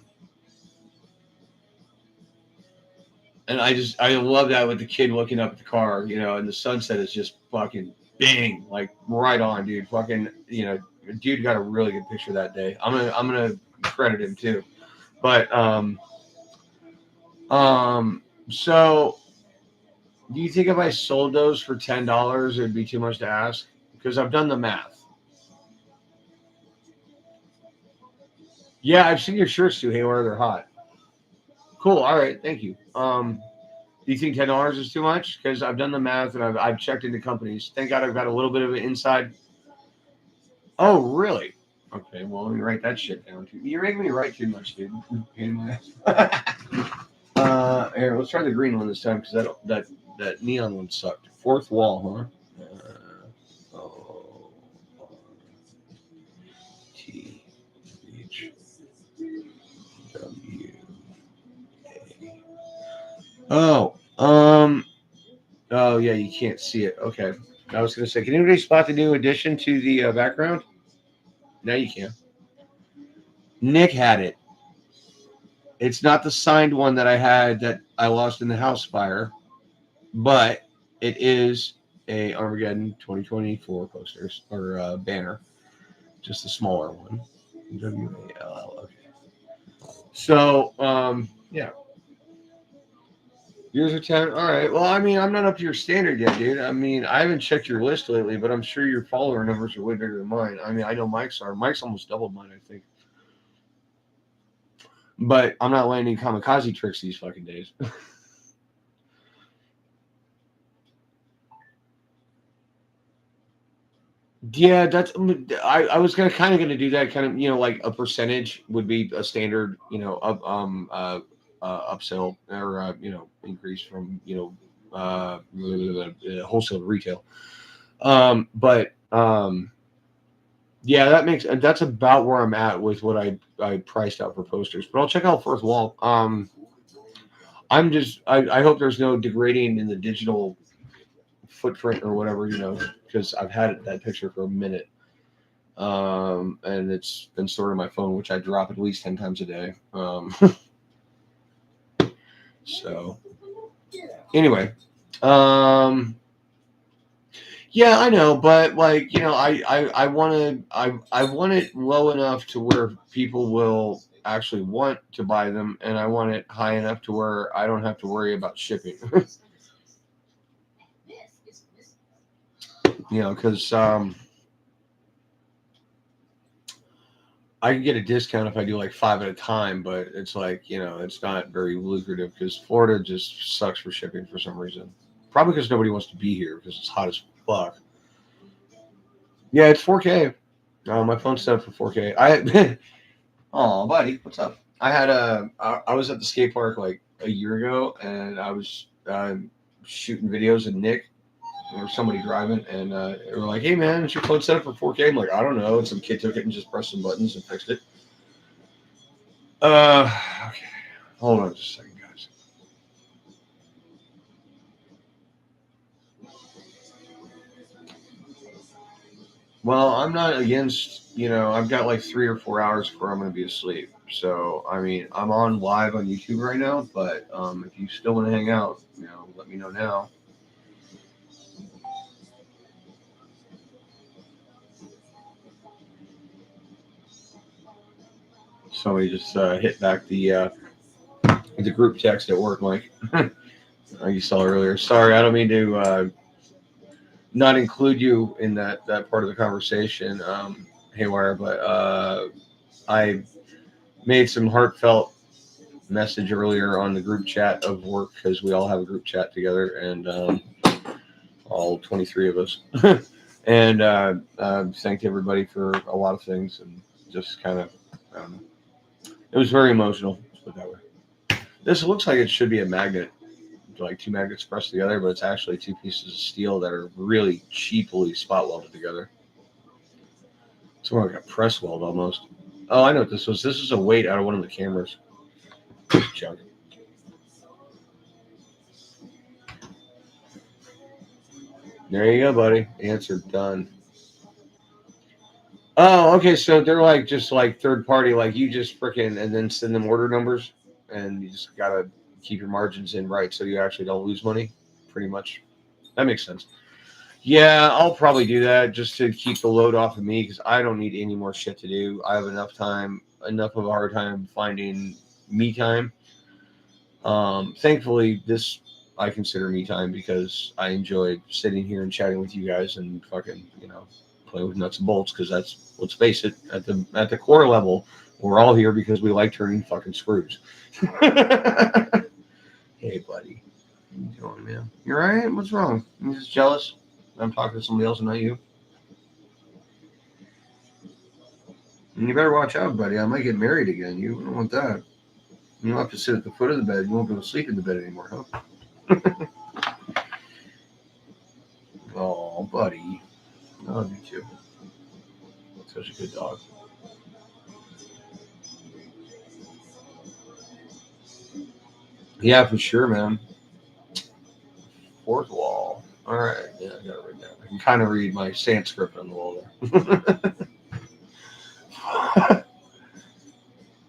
and I love that with the kid looking up at the car, and the sunset is just fucking bang, like right on, dude. Fucking, dude got a really good picture that day. I'm gonna credit him too, but so do you think if I sold those for $10, it'd be too much to ask? Because I've done the math. Yeah, I've seen your shirts too, Hayward. They're hot. Cool. All right. Thank you. Do you think $10 is too much? Because I've done the math and I've checked into companies. Thank God I've got a little bit of an inside. Oh, really? Okay. Well, let me write that shit down too. You're making me write too much, dude. Here, let's try the green one this time because that neon one sucked. Fourth wall, huh? O T H W A. Oh, yeah, you can't see it. Okay. I was going to say, can anybody spot the new addition to the background? Now you can. Nick had it. It's not the signed one that I had that I lost in the house fire, but it is a Armageddon 2024 posters or banner, just a smaller one. WALL. Okay. So, yeah. Yours are 10. All right. Well, I mean, I'm not up to your standard yet, dude. I mean, I haven't checked your list lately, but I'm sure your follower numbers are way bigger than mine. I mean, I know Mike's are. Mike's almost doubled mine, I think. But I'm not landing kamikaze tricks these fucking days. Yeah, that's. I was gonna do that kind of, like a percentage would be a standard, upsell or increase from wholesale to retail. But yeah, that's about where I'm at with what I priced out for posters. But I'll check out Fourth Wall. I hope there's no degrading in the digital footprint or whatever, because I've had that picture for a minute. And it's been stored on my phone, which I drop at least 10 times a day. So anyway, yeah, I know, but like, I want it low enough to where people will actually want to buy them, and I want it high enough to where I don't have to worry about shipping. Because I can get a discount if I do like 5 at a time, but it's like, it's not very lucrative because Florida just sucks for shipping for some reason. Probably because nobody wants to be here because it's hot as fuck. Yeah, it's 4K. My phone's set up for 4K. Oh, buddy, what's up? I was at the skate park like a year ago, and I was shooting videos of Nick or somebody driving, and they were like, "Hey, man, is your phone set up for 4K?" I'm like, "I don't know." And some kid took it and just pressed some buttons and fixed it. Okay, hold on just a second, guys. Well, I'm not against. I've got like 3 or 4 hours before I'm going to be asleep. So, I mean, I'm on live on YouTube right now, but if you still want to hang out, let me know now. Somebody just hit back the group text at work, Mike. You saw earlier. Sorry, I don't mean to not include you in that part of the conversation, Haywire, but I made some heartfelt message earlier on the group chat of work because we all have a group chat together, and all 23 of us, and thanked everybody for a lot of things, and just kind of, it was very emotional. Let's put it that way. This looks like it should be a magnet, like two magnets pressed together, but it's actually two pieces of steel that are really cheaply spot welded together. It's more like a press weld almost. Oh, I know what this was. This is a weight out of one of the cameras. Junk. There you go, buddy. Answer done. Oh, okay. So they're like just like third party, like you just freaking and then send them order numbers, and you just gotta keep your margins in right so you actually don't lose money. Pretty much. That makes sense. Yeah, I'll probably do that just to keep the load off of me because I don't need any more shit to do. I have enough of a hard time finding me time. Thankfully, this I consider me time because I enjoy sitting here and chatting with you guys and fucking playing with nuts and bolts because that's, let's face it, at the core level, we're all here because we like turning fucking screws. Hey, buddy. How you doing, man? You all right? What's wrong? You just jealous? I'm talking to somebody else and not you. And you better watch out, buddy. I might get married again. You don't want that. You don't have to sit at the foot of the bed. You won't be able to sleep in the bed anymore, huh? Oh, buddy. I love you too. Such a good dog. Yeah, for sure, man. Fourth wall. All right. Yeah, I got it right now. I can kind of read my Sanskrit on the wall there.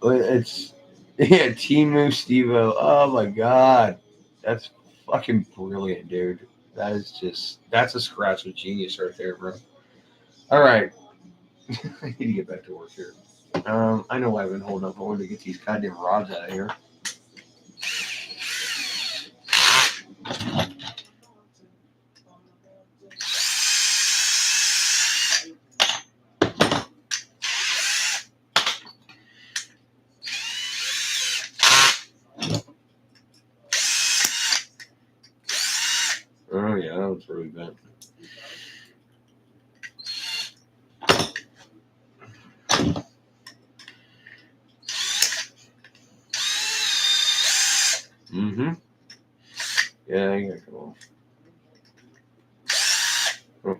It's Timu Stevo. Oh my god, that's fucking brilliant, dude. That's a scratch with genius right there, bro. All right, I need to get back to work here. I know why I've been holding up. I wanted to get these goddamn rods out of here. Oh yeah, that was really bad. Mm-hmm. Yeah, I gotta come off. Oh.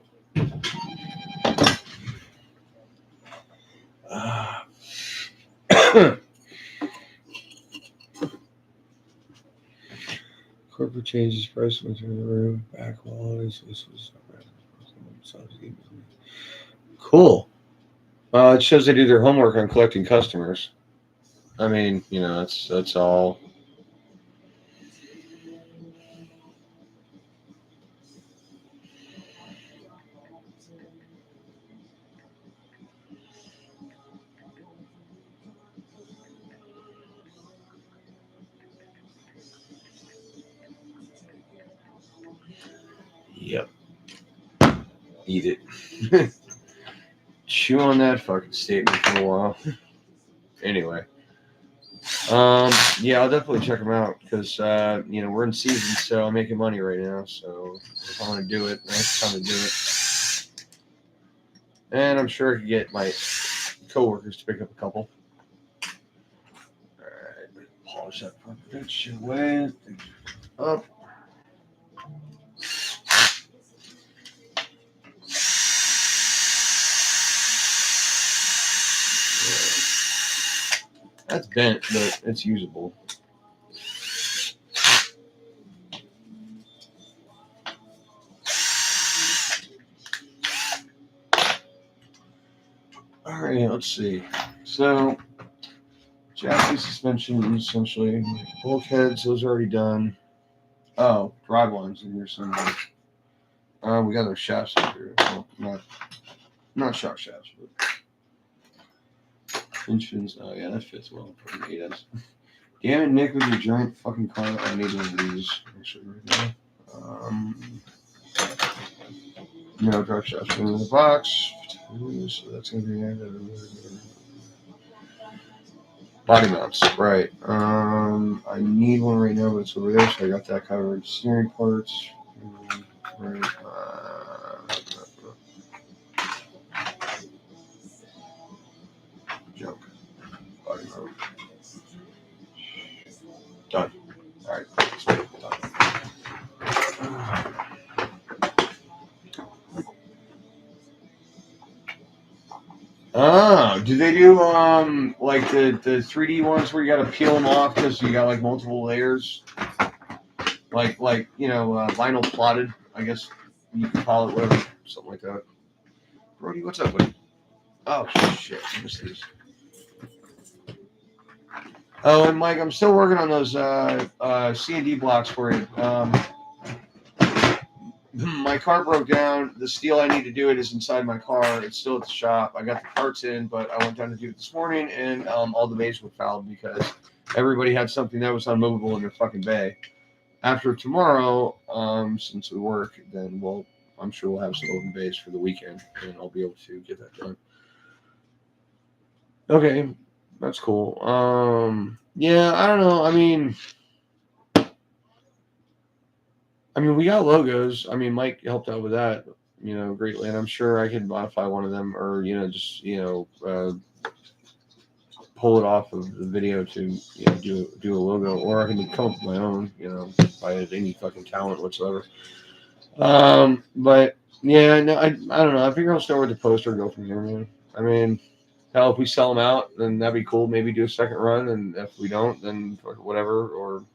Corporate changes price went through the roof. Back qualities. This was cool. It shows they do their homework on collecting customers. I mean, that's all. Yep. Eat it. Chew on that fucking statement for a while. Anyway, yeah, I'll definitely check them out because we're in season, so I'm making money right now. So if I want to do it, that's the time to do it. And I'm sure I could get my coworkers to pick up a couple. All right, polish that shit away. Up. That's bent, but it's usable. All right, let's see. So, chassis suspension, essentially. Bulkheads, those are already done. Oh, drive lines in here somewhere. We got our shafts in here. Well, not shock shafts, but hinge fins. Oh, yeah, that fits well. Fucking hate us. Damn it, Nick, with your giant fucking car. I need one of these, actually, right now. No drive shafts in the box. So that's going to be body mounts, right. I need one right now, but it's over there, so I got that covered. Steering parts. Right. Junk. Body mount. Done. Oh, do they do like the 3D ones where you got to peel them off because you got like multiple layers, like vinyl plotted? I guess you can call it whatever, something like that. Brody, what's up, buddy? Oh shit, I missed these. Oh, and Mike, I'm still working on those C&D blocks for you. My car broke down. The steel I need to do it is inside my car. It's still at the shop. I got the parts in, but I went down to do it this morning, and all the bays were fouled because everybody had something that was unmovable in their fucking bay. After tomorrow, since we work, then I'm sure we'll have some open bays for the weekend, and I'll be able to get that done. Okay, that's cool. Yeah, I don't know. I mean, we got logos. I mean, Mike helped out with that, greatly, and I'm sure I could modify one of them, or just pull it off of the video to do a logo, or I can come up with my own, if I had any fucking talent whatsoever. But yeah, no, I don't know. I figure I'll start with the poster and go from there, man. I mean, hell, if we sell them out, then that'd be cool. Maybe do a second run, and if we don't, then whatever. Or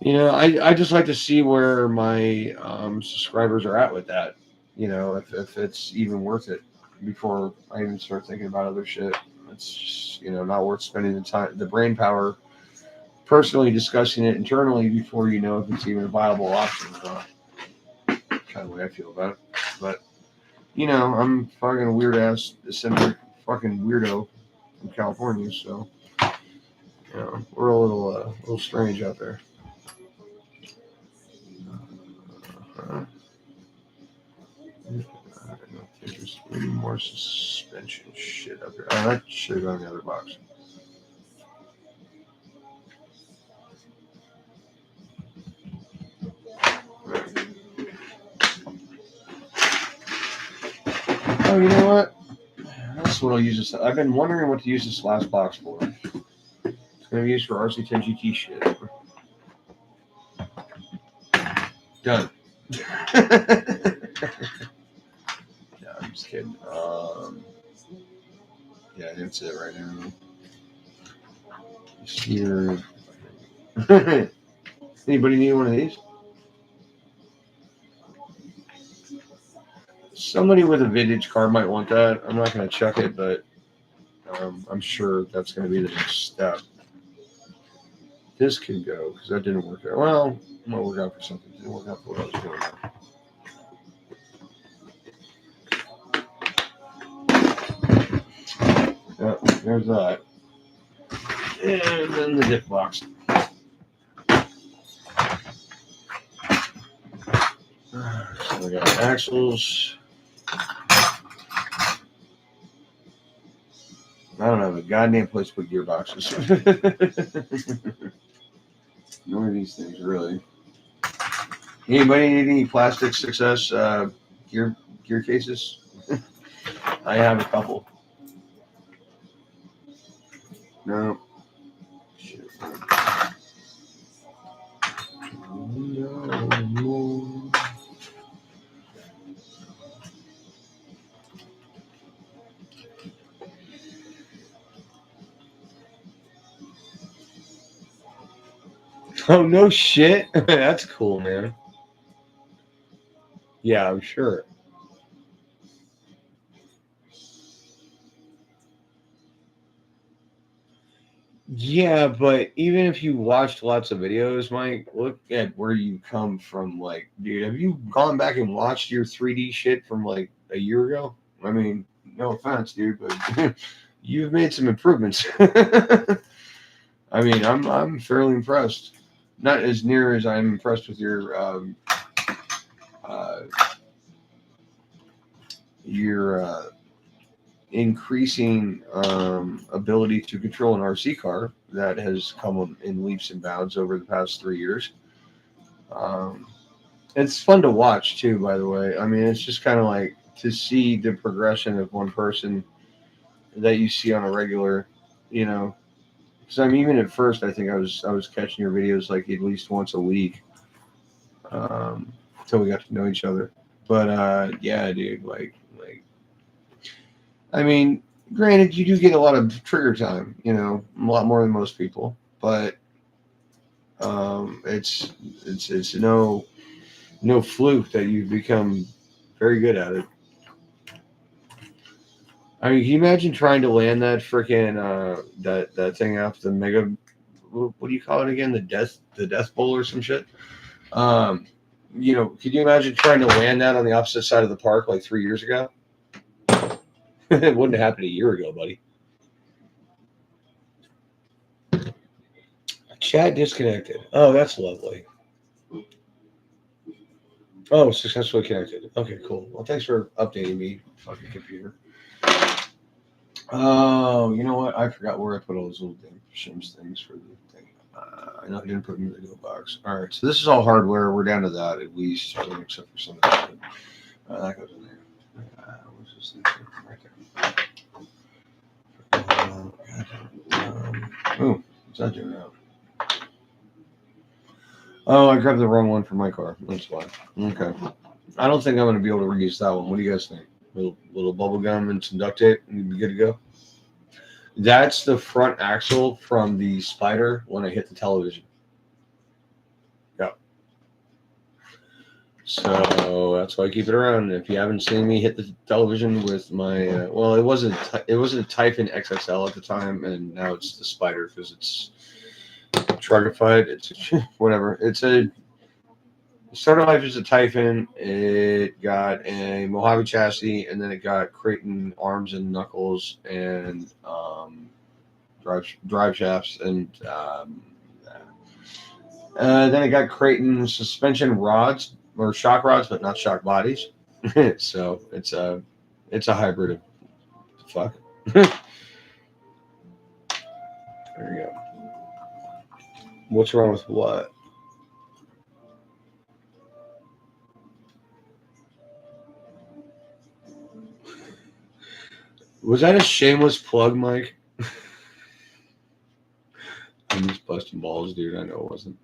I just like to see where my subscribers are at with that. If it's even worth it before I even start thinking about other shit. It's just, not worth spending the time, the brain power, personally discussing it internally before you know if it's even a viable option or not. Kind of the way I feel about it. But I'm fucking a weird ass eccentric fucking weirdo from California, so we're a little strange out there. I don't think there's any more suspension shit up here. Oh, that should have gone in the other box. Oh, you know what? That's what I'll use this. I've been wondering what to use this last box for. It's going to be used for RC10 GT shit. Done. Yeah, I'm just kidding. Yeah, that's it right now. Here. Anybody need one of these? Somebody with a vintage car might want that. I'm not going to check it, but I'm sure that's going to be the next step. This can go because that didn't work out. Well, it might work out for something. It didn't work out for what I was doing. Yeah, there's that. And then the dip box. So we got axles. I don't have a goddamn place to put gearboxes. None of these things, really. Anybody need any plastic success gear cases? I have a couple. No. Shit. No. Oh, no shit. That's cool, man. Yeah, I'm sure. Yeah, but even if you watched lots of videos, Mike, look at where you come from. Like, dude, have you gone back and watched your 3D shit from like a year ago? I mean, no offense, dude, but you've made some improvements. I mean, I'm fairly impressed. Not as near as I'm impressed with uh, your increasing ability to control an RC car that has come in leaps and bounds over the past 3 years. It's fun to watch too, by the way. I mean, it's just kind of like to see the progression of one person that you see on a regular, Because I'm even at first, I think I was catching your videos like at least once a week, until we got to know each other. But yeah, dude, like I mean, granted, you do get a lot of trigger time, you know, a lot more than most people, but it's no fluke that you've become very good at it. I mean, can you imagine trying to land that freaking that thing off the mega? What do you call it again? The death bowl or some shit. Um, you know, could you imagine trying to land that on the opposite side of the park like 3 years ago? It wouldn't have happened a year ago, buddy. Chat disconnected. Oh, that's lovely. Oh, successfully connected. Okay, cool. Well, thanks for updating me, fucking computer. Oh, you know what? I forgot where I put all those little damn shims things for the thing. I know I didn't put them in the go box. All right, so this is all hardware. We're down to that at least, except for some of that shit. That goes in there. What's this thing? Right there. Oh, what's that doing now? Oh, I grabbed the wrong one for my car. That's why. Okay. I don't think I'm going to be able to reuse that one. What do you guys think? Little bubble gum and some duct tape, and you'd be good to go. That's the front axle from the Spider when I hit the television. Yep. So that's why I keep it around. If you haven't seen me hit the television with my, well, it wasn't a Typhon XXL at the time, and now it's the Spider because it's trugified. It's whatever. It started life as a Typhon. It got a Mojave chassis, and then it got Creighton arms and knuckles and drive shafts, and then it got Creighton suspension rods or shock rods, but not shock bodies. So it's a hybrid of fuck. There you go. What's wrong with what? Was that a shameless plug, Mike? I'm just busting balls, dude. I know it wasn't.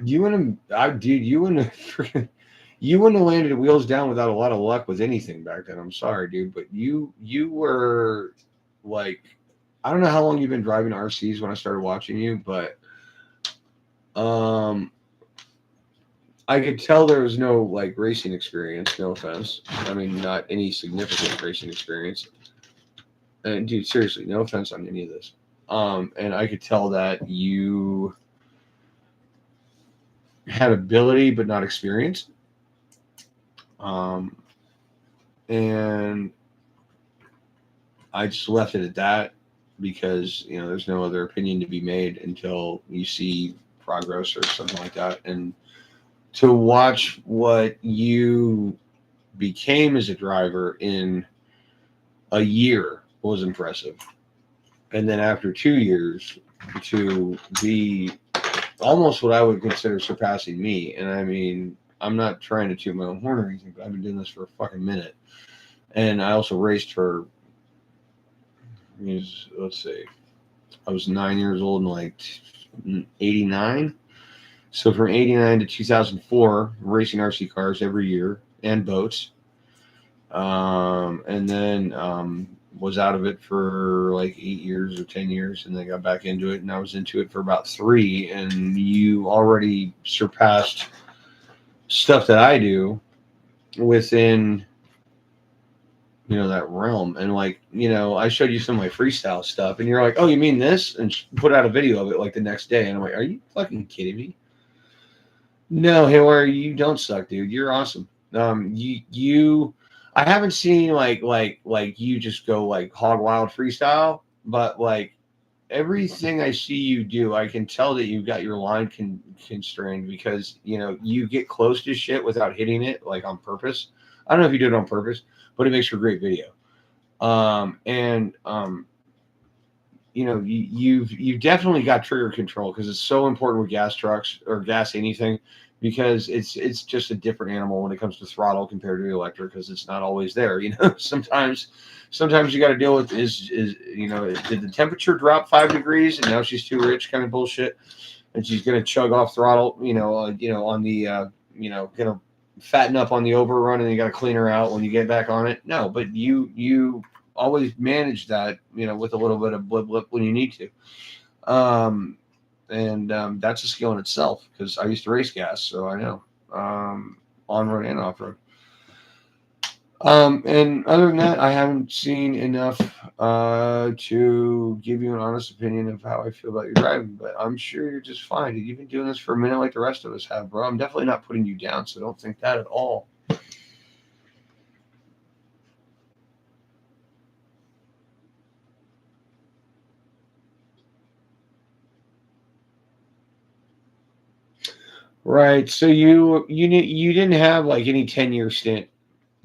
You wouldn't have, dude. You wouldn't have landed wheels down without a lot of luck with anything back then. I'm sorry, dude, but you were like, I don't know how long you've been driving RCs when I started watching you, but I could tell there was no like racing experience. No offense. I mean, not any significant racing experience. And dude, seriously, no offense on any of this. And I could tell that you had ability but not experience. And I just left it at that because there's no other opinion to be made until you see progress or something like that. And to watch what you became as a driver in a year was impressive. And then after 2 years to be almost what I would consider surpassing me. And I mean, I'm not trying to toot my own horn or anything, but I've been doing this for a fucking minute. And I also raced for, let's see, I was 9 years old in like 89. So from 89 to 2004, racing RC cars every year and boats. And then was out of it for like 8 years or 10 years, and then got back into it, and I was into it for about 3. And you already surpassed stuff that I do within that realm. And like I showed you some of my freestyle stuff, and you're like, oh, you mean this? And put out a video of it like the next day, and I'm like, are you fucking kidding me? No, Hillary, you don't suck, dude. You're awesome. I haven't seen like you just go like hog wild freestyle, but like everything I see you do, I can tell that you've got your line constrained because you get close to shit without hitting it like on purpose. I don't know if you do it on purpose, but it makes for a great video. You've definitely got trigger control because it's so important with gas trucks or gas anything, because it's just a different animal when it comes to throttle compared to the electric, because it's not always there. Sometimes you got to deal with is did the temperature drop 5 degrees and now she's too rich kind of bullshit, and she's gonna chug off throttle on the gonna fatten up on the overrun and you got to clean her out when you get back on it. No, but you always manage that, with a little bit of blip when you need to. And that's a skill in itself because I used to race gas, so I know on road and off road. And other than that, I haven't seen enough to give you an honest opinion of how I feel about your driving, but I'm sure you're just fine. You've been doing this for a minute like the rest of us have, bro. I'm definitely not putting you down, so don't think that at all. Right. So you didn't have like any 10-year stint.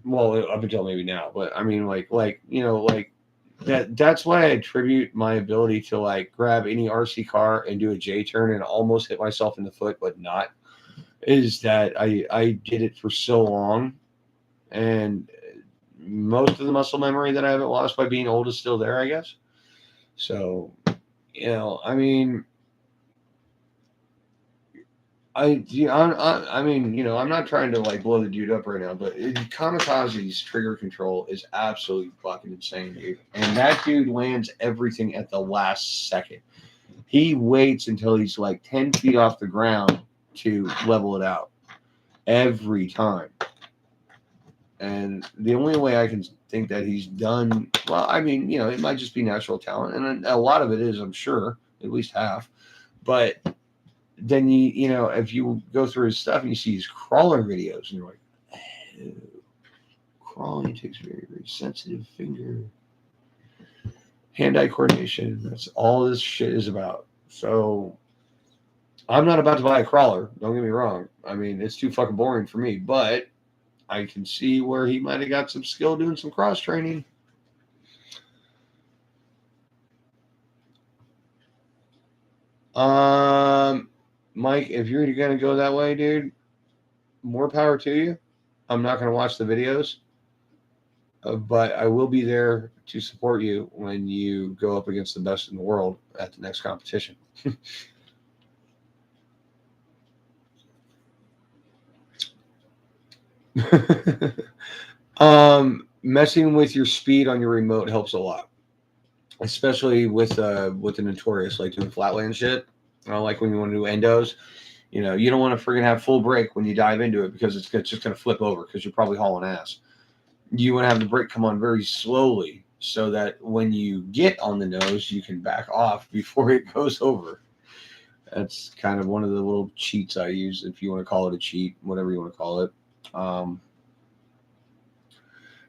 Well, up until maybe now, but I mean, like that's why I attribute my ability to like grab any RC car and do a J turn and almost hit myself in the foot, but not. Is that I did it for so long, and most of the muscle memory that I haven't lost by being old is still there, I guess. So, I mean, I mean, I'm not trying to like blow the dude up right now, but Kamikaze's trigger control is absolutely fucking insane, dude. And that dude lands everything at the last second. He waits until he's like 10 feet off the ground to level it out every time. And the only way I can think that he's done well, I mean, it might just be natural talent, and a lot of it is, I'm sure, at least half. But then if you go through his stuff and you see his crawler videos, and you're like, oh, crawling takes very, very sensitive finger, hand-eye coordination. That's all this shit is about. So I'm not about to buy a crawler. Don't get me wrong. I mean, it's too fucking boring for me, but I can see where he might have got some skill doing some cross training. Mike, if you're going to go that way, dude, more power to you. I'm not going to watch the videos, but I will be there to support you when you go up against the best in the world at the next competition. Messing with your speed on your remote helps a lot, especially with the Notorious, like doing flatland shit. Like when you want to do endos, you don't want to friggin' have full brake when you dive into it because it's just going to flip over because you're probably hauling ass. You want to have the brake come on very slowly so that when you get on the nose, you can back off before it goes over. That's kind of one of the little cheats I use, if you want to call it a cheat, whatever you want to call it.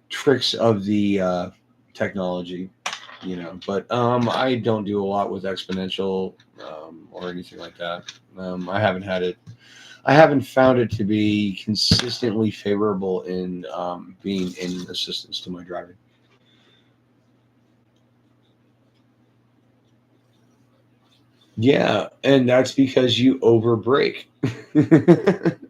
Tricks of the technology, but I don't do a lot with exponential or anything like that. I haven't found it to be consistently favorable in being in assistance to my driving. Yeah, and that's because you over brake.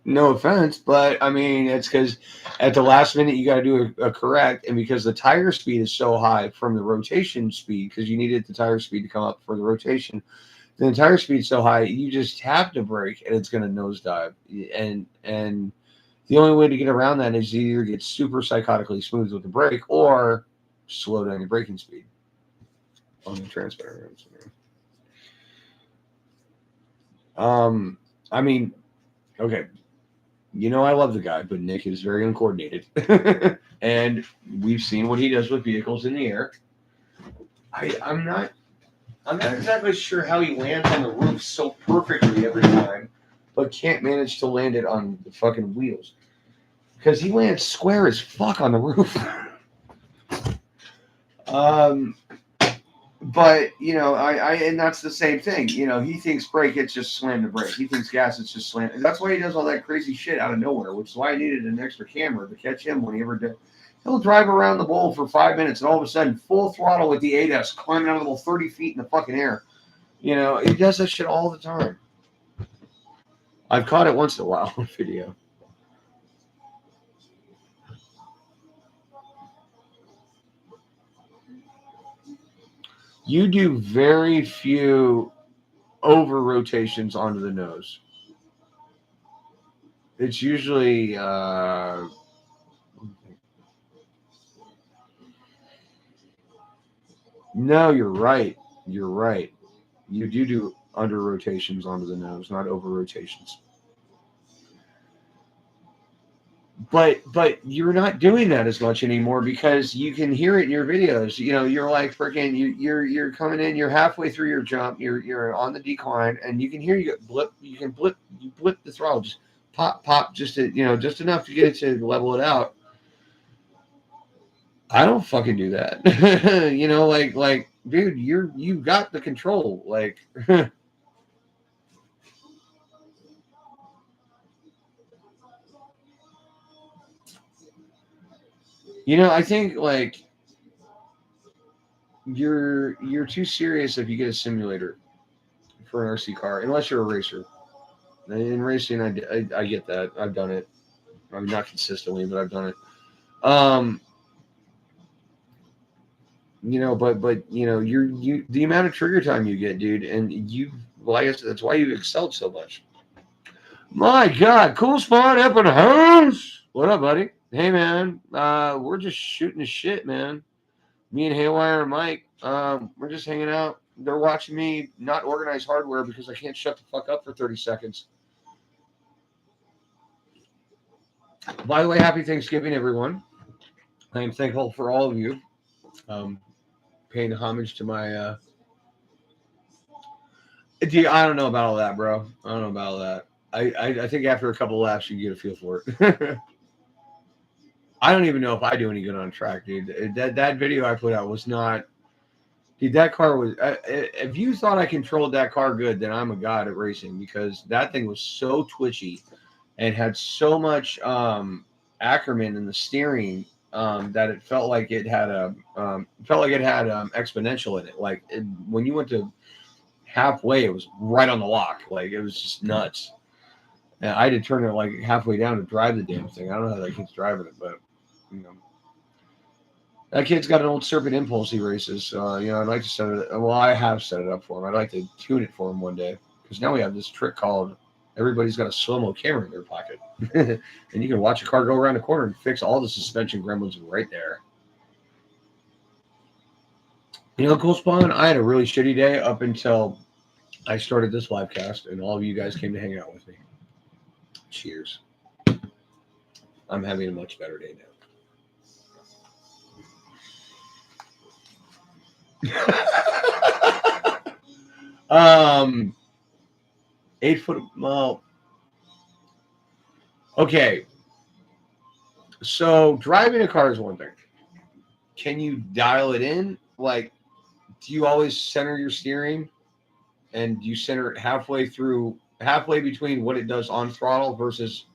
No offense, but I mean, it's because at the last minute you got to do a correct, and because the tire speed is so high from the rotation speed, because you needed the tire speed to come up for the rotation, the tire speed's so high, you just have to brake, and it's going to nosedive. And the only way to get around that is either get super psychotically smooth with the brake or slow down your braking speed on the transmitter. I mean, okay, I love the guy, but Nick is very uncoordinated, and we've seen what he does with vehicles in the air. I'm not exactly sure how he lands on the roof so perfectly every time, but can't manage to land it on the fucking wheels because he lands square as fuck on the roof. But and that's the same thing. He thinks brake, it's just slam the brake. He thinks gas, it's just slam. And that's why he does all that crazy shit out of nowhere, which is why I needed an extra camera to catch him when he ever did. He'll drive around the bowl for 5 minutes and all of a sudden full throttle with the ADAS climbing out of the bowl 30 feet in the fucking air. He does that shit all the time. I've caught it once in a while on video. You do very few over rotations onto the nose. It's usually no, you're right. You're right. You do under rotations onto the nose, not over rotations. But you're not doing that as much anymore because you can hear it in your videos. You know, you're like freaking you're coming in, you're halfway through your jump, you're on the decline, and you can hear you get blip. You blip the throttle, just pop, just to, just enough to get it to level it out. I don't fucking do that. Like, dude, you got the control. Like, I think like you're too serious if you get a simulator for an RC car, unless you're a racer. In racing, I get that. I've done it. I mean, not consistently, but I've done it. Um, you the amount of trigger time you get, dude, and well, I guess that's why you excelled so much. My God, cool spot up in the house. What up, buddy? Hey, man. We're just shooting the shit, man. Me and Haywire and Mike, we're just hanging out. They're watching me not organize hardware because I can't shut the fuck up for 30 seconds. By the way, happy Thanksgiving, everyone. I am thankful for all of you paying homage to my. I don't know about all that, bro. I don't know about all that. I think after a couple of laps, you get a feel for it. I don't even know if I do any good on track, dude. That video I put out was not. Dude, that car was. If you thought I controlled that car good, then I'm a god at racing because that thing was so twitchy and had so much Ackerman in the steering that it felt like it had exponential in it. Like when you went to halfway, it was right on the lock. Like it was just nuts. And I had to turn it like halfway down to drive the damn thing. I don't know how that kid's driving it, but that kid's got an old Serpent Impulse he races. So I'd like to set it. Well, I have set it up for him. I'd like to tune it for him one day because now we have this trick called everybody's got a slow-mo camera in their pocket, and you can watch a car go around the corner and fix all the suspension gremlins right there. Cool Spawn, I had a really shitty day up until I started this live cast, and all of you guys came to hang out with me. Cheers. I'm having a much better day now. 8 foot. Well, okay. So driving a car is one thing. Can you dial it in? Like, do you always center your steering, and you center it halfway between what it does on throttle versus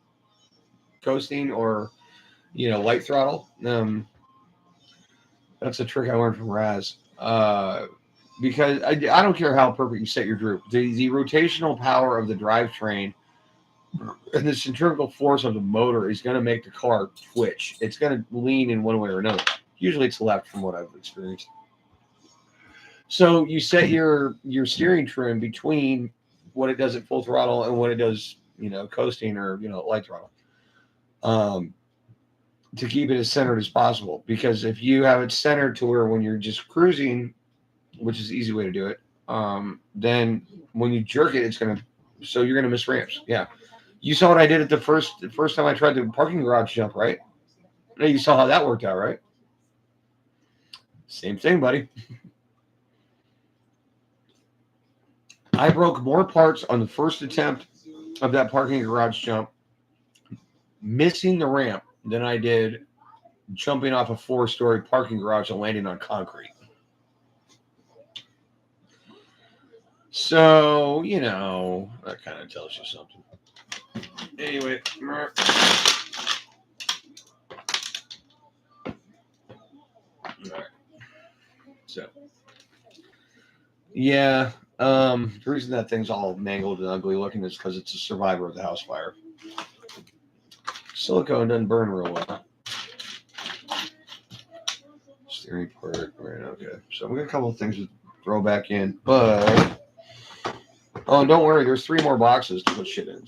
coasting or light throttle? That's a trick I learned from Raz. Because I don't care how perfect you set your droop. The rotational power of the drivetrain and the centrifugal force of the motor is going to make the car twitch. It's going to lean in one way or another. Usually it's left from what I've experienced. So you set your steering trim between what it does at full throttle and what it does, coasting or, light throttle. To keep it as centered as possible. Because if you have it centered to where when you're just cruising, which is the easy way to do it, then when you jerk it, you're going to miss ramps. Yeah. You saw what I did at the first time I tried the parking garage jump, right? You saw how that worked out, right? Same thing, buddy. I broke more parts on the first attempt of that parking garage jump, missing the ramp, than I did jumping off a 4-story parking garage and landing on concrete. So, that kind of tells you something. Anyway. All right. So, yeah. The reason that thing's all mangled and ugly looking is because it's a survivor of the house fire. Silicone doesn't burn real well. Steering part, right? Okay. So we got a couple of things to throw back in, but don't worry. There's 3 more boxes to put shit in.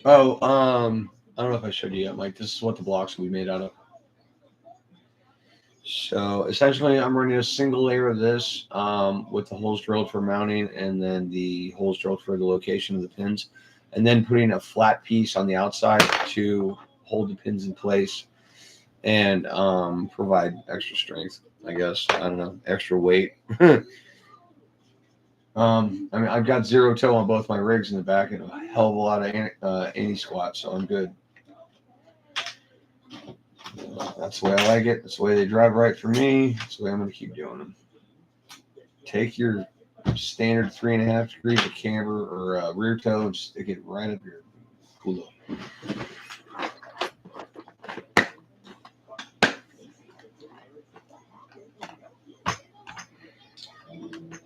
Oh, I don't know if I showed you yet, Mike. This is what the blocks will be made out of. So essentially, I'm running a single layer of this with the holes drilled for mounting, and then the holes drilled for the location of the pins, and then putting a flat piece on the outside to hold the pins in place and provide extra strength. I guess I don't know, extra weight. I mean, I've got zero toe on both my rigs in the back and a hell of a lot of anti squat, so I'm good. That's the way I like it. That's the way they drive right for me. That's the way I'm going to keep doing them. Take your standard 3.5 degrees of camber or rear toe and stick it right up your culo.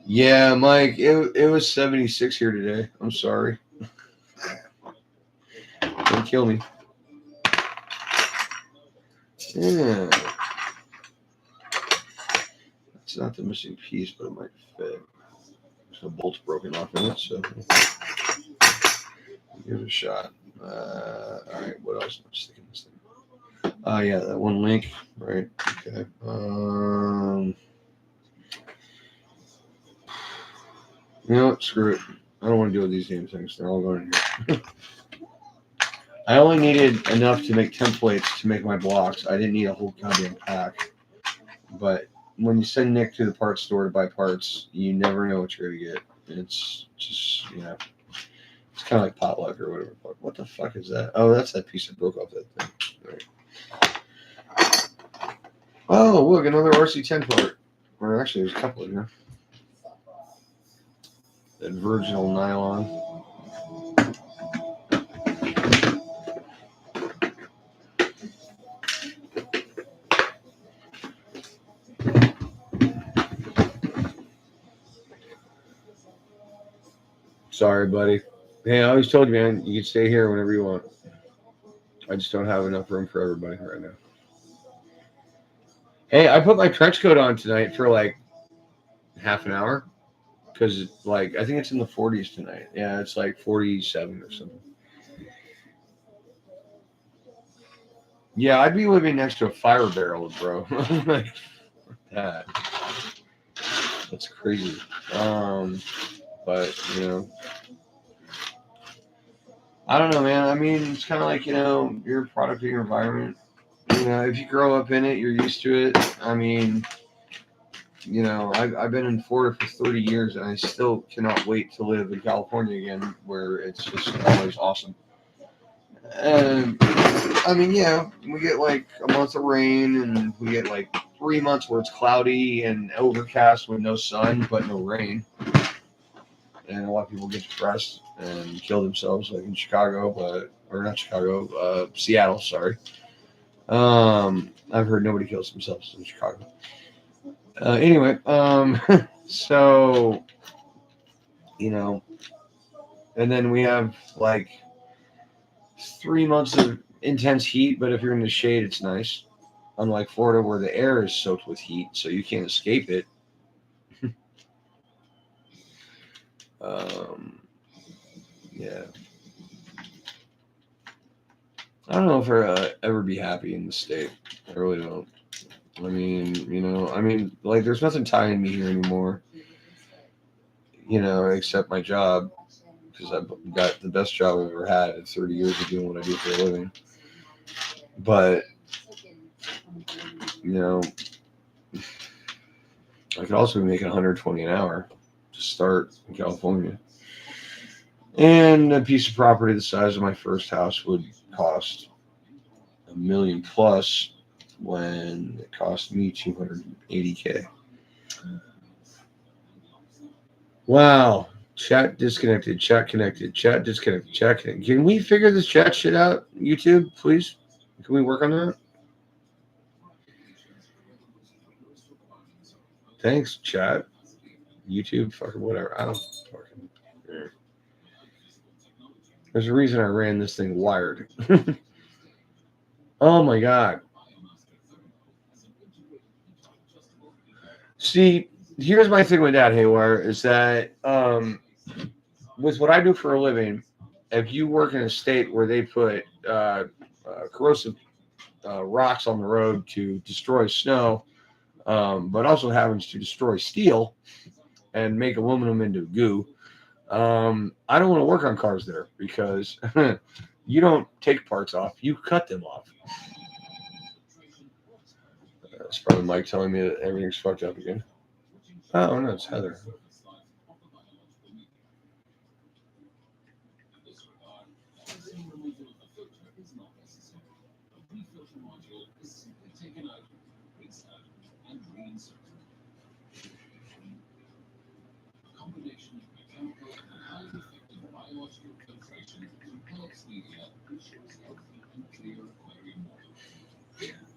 Yeah, Mike, it was 76 here today. I'm sorry. Don't kill me. Yeah. It's not the missing piece, but it might fit. So bolt's broken off in it, so give it a shot. All right, what else am I sticking this thing? Yeah, that one link, right? Okay. You know what? Screw it. I don't want to deal with these damn things. They're all going in here. I only needed enough to make templates to make my blocks. I didn't need a whole goddamn pack. But when you send Nick to the parts store to buy parts, you never know what you're going to get. It's just, it's kind of like potluck or whatever. What the fuck is that? Oh, that's that piece that broke off that thing. Right. Oh, look, another RC10 part. Or actually, there's a couple in here. That virginal nylon. Sorry, buddy. Hey, I always told you, man, you can stay here whenever you want. I just don't have enough room for everybody right now. Hey, I put my trench coat on tonight for like half an hour because, like, I think it's in the 40s tonight. Yeah, it's like 47 or something. Yeah, I'd be living next to a fire barrel, bro. Like that. That's crazy. But I don't know, man. I mean, it's kind of like you're a product of your environment. If you grow up in it, you're used to it. I mean, I've been in Florida for 30 years, and I still cannot wait to live in California again, where it's just always awesome. And I mean, yeah, we get like a month of rain, and we get like 3 months where it's cloudy and overcast with no sun but no rain. And a lot of people get depressed and kill themselves, like in Chicago, or not Chicago, Seattle. Sorry. I've heard nobody kills themselves in Chicago. Anyway, so and then we have like 3 months of intense heat, but if you're in the shade, it's nice. Unlike Florida, where the air is soaked with heat, so you can't escape it. Yeah. I don't know if I'll ever be happy in the state. I really don't. Like, there's nothing tying me here anymore, except my job, because I've got the best job I've ever had in 30 years of doing what I do for a living. But, I could also be making 120 an hour to start in California. And a piece of property the size of my first house would cost $1 million plus when it cost me $280K. Wow. Chat disconnected. Chat connected. Chat disconnected. Chat connected. Can we figure this chat shit out, YouTube, please? Can we work on that? Thanks, chat. YouTube, fucking whatever. I don't fucking care. There's a reason I ran this thing wired. Oh my god. See, here's my thing with that, Haywire, is that with what I do for a living, if you work in a state where they put corrosive rocks on the road to destroy snow, but also happens to destroy steel and make aluminum into goo, I don't want to work on cars there because you don't take parts off, you cut them off. That's probably Mike telling me that everything's fucked up again. Oh, no, it's Heather.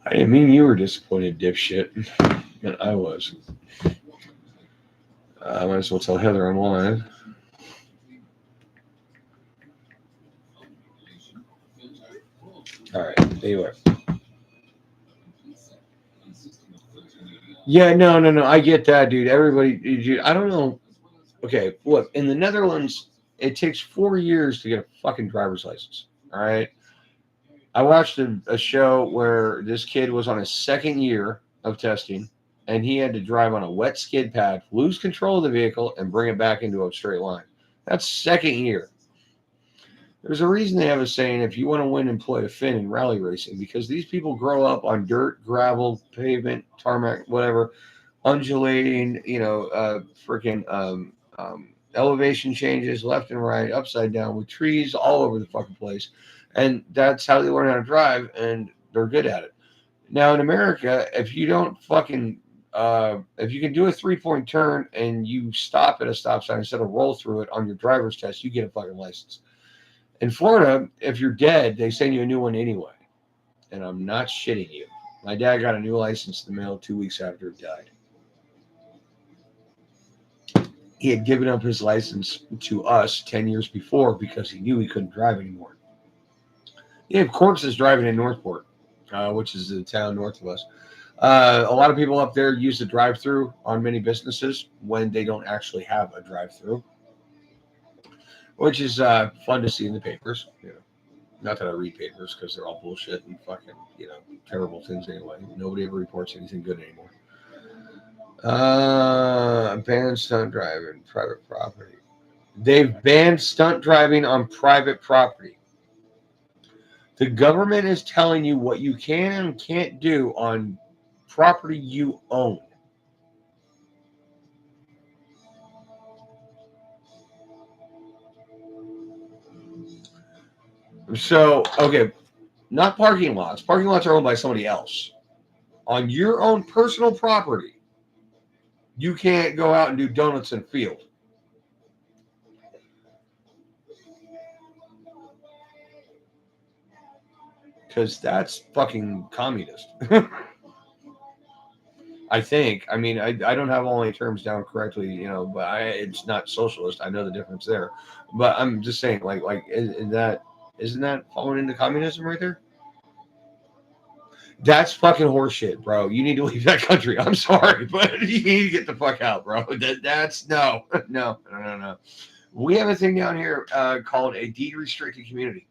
I didn't mean you were disappointed, dipshit. And I was. I might as well tell Heather I'm live. All right, anyway. Yeah, no. I get that, dude. Everybody, I don't know. Okay, look, in the Netherlands, it takes 4 years to get a fucking driver's license. All right. I watched a show where this kid was on his second year of testing, and he had to drive on a wet skid pad, lose control of the vehicle, and bring it back into a straight line. That's second year. There's a reason they have a saying, if you want to win, employ a Finn in rally racing, because these people grow up on dirt, gravel, pavement, tarmac, whatever, undulating, freaking elevation changes left and right, upside down, with trees all over the fucking place. And that's how they learn how to drive, and they're good at it. Now in America, if you don't fucking if you can do a 3-point turn and you stop at a stop sign instead of roll through it on your driver's test, you get a fucking license. In Florida, if you're dead, they send you a new one anyway. And I'm not shitting you. My dad got a new license in the mail 2 weeks after he died. He had given up his license to us 10 years before because he knew he couldn't drive anymore. He had corpses driving in Northport, which is the town north of us. A lot of people up there use the drive-through on many businesses when they don't actually have a drive-through, which is fun to see in the papers. Not that I read papers because they're all bullshit and fucking, terrible things anyway. Nobody ever reports anything good anymore. Banned stunt driving, private property. They've banned stunt driving on private property. The government is telling you what you can and can't do on property you own. So, okay, not parking lots. Parking lots are owned by somebody else. On your own personal property, you can't go out and do donuts in a field. Because that's fucking communist. I think. I mean, I don't have all my terms down correctly, but it's not socialist. I know the difference there. But I'm just saying, isn't that falling into communism right there? That's fucking horseshit, bro. You need to leave that country. I'm sorry, but you need to get the fuck out, bro. That's no. We have a thing down here called a deed restricted community.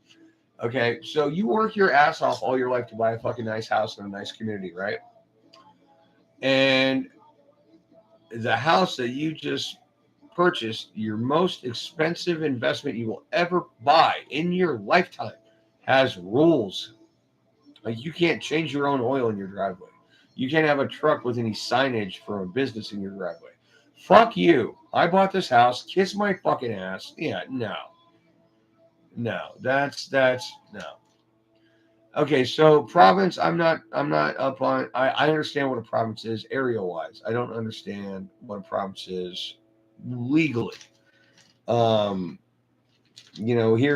Okay, so you work your ass off all your life to buy a fucking nice house in a nice community, right? And the house that you just purchased, your most expensive investment you will ever buy in your lifetime, has rules. Like, you can't change your own oil in your driveway. You can't have a truck with any signage for a business in your driveway. Fuck you. I bought this house. Kiss my fucking ass. Yeah, no. That's no. Okay, so province, I'm not up on. I understand what a province is area wise. I don't understand what a province is legally. Here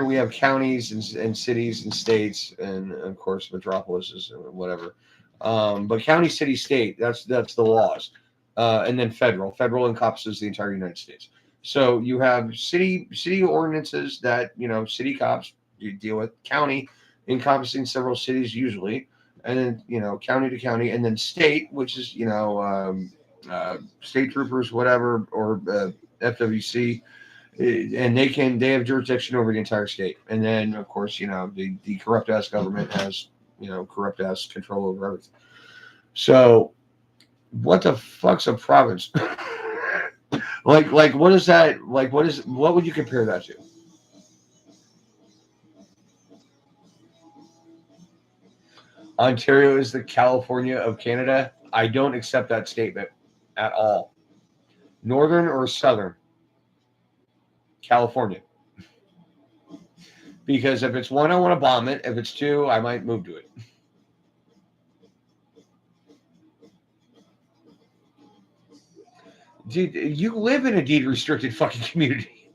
we have counties and cities and states, and of course metropolises or whatever. But county, city, state, that's the laws. And then federal. Federal encompasses the entire United States. So you have city ordinances that, city cops you deal with, county encompassing several cities usually, and then, county to county, and then state, which is, state troopers, whatever, or FWC. And they have jurisdiction over the entire state. And then, of course, the corrupt ass government has, corrupt ass control over everything. So, what the fuck's a province? like, what is that? Like, what would you compare that to? Ontario is the California of Canada. I don't accept that statement at all. Northern or Southern California. Because if it's one, I want to bomb it. If it's two, I might move to it. Dude, you live in a deed restricted fucking community.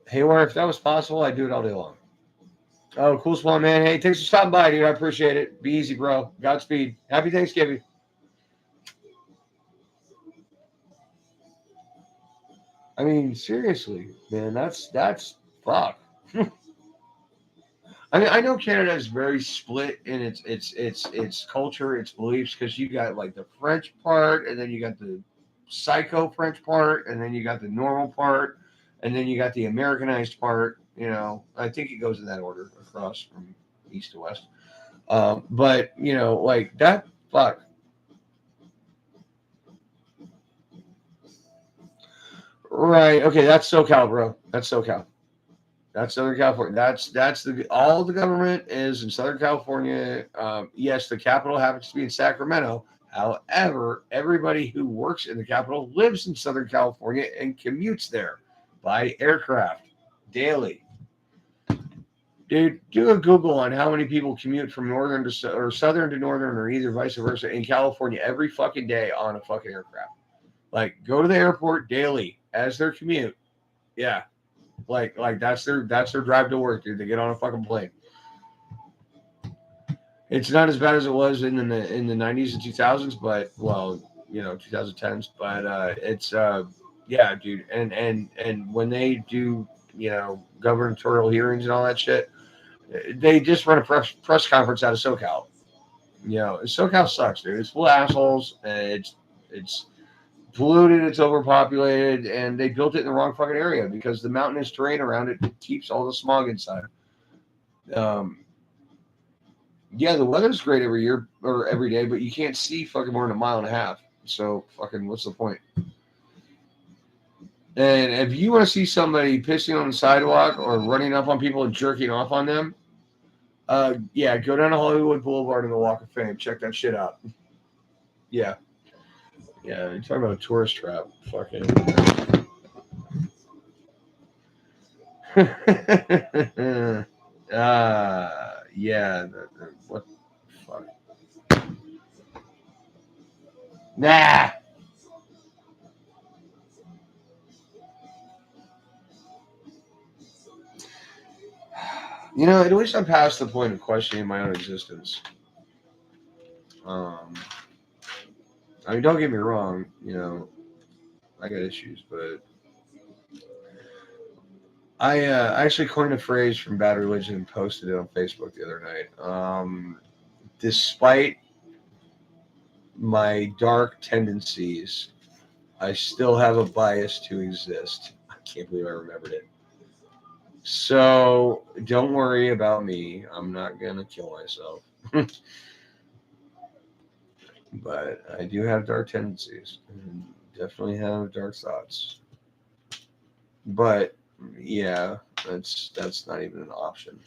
Haywire, if that was possible, I'd do it all day long. Oh, cool spawn, man. Hey, thanks for stopping by, dude. I appreciate it. Be easy, bro. Godspeed. Happy Thanksgiving. I mean, seriously, man, that's fuck. I mean, I know Canada is very split in its culture, its beliefs, because you got like the French part, and then you got the psycho French part, and then you got the normal part, and then you got the Americanized part. I think it goes in that order across from east to west. But like that, fuck. Right. Okay, that's SoCal, bro. That's SoCal. That's Southern California. That's all the government is in Southern California. Yes, the capital happens to be in Sacramento. However, everybody who works in the capital lives in Southern California and commutes there by aircraft daily. Dude, do a Google on how many people commute from northern to or southern to northern or either vice versa in California every fucking day on a fucking aircraft. Like, go to the airport daily as their commute. Yeah. Like that's their drive to work, dude. They get on a fucking plane. It's not as bad as it was in the 90s and 2000s, but 2010s. But it's yeah, dude. And when they do gubernatorial hearings and all that shit, they just run a press conference out of SoCal. SoCal sucks, dude. It's full of assholes. It's polluted, it's overpopulated, and they built it in the wrong fucking area because the mountainous terrain around it keeps all the smog inside. Yeah, the weather's great every year or every day, but you can't see fucking more than a mile and a half. So fucking what's the point? And if you want to see somebody pissing on the sidewalk or running up on people and jerking off on them, yeah, go down to Hollywood Boulevard in the Walk of Fame. Check that shit out. Yeah. Yeah, you're talking about a tourist trap. Fucking. Yeah. What the fuck? Nah. At least I'm past the point of questioning my own existence. I mean, don't get me wrong. I got issues, but I actually coined a phrase from Bad Religion and posted it on Facebook the other night. Despite my dark tendencies, I still have a bias to exist. I can't believe I remembered it. So don't worry about me. I'm not going to kill myself. But I do have dark tendencies and definitely have dark thoughts. But yeah, that's not even an option.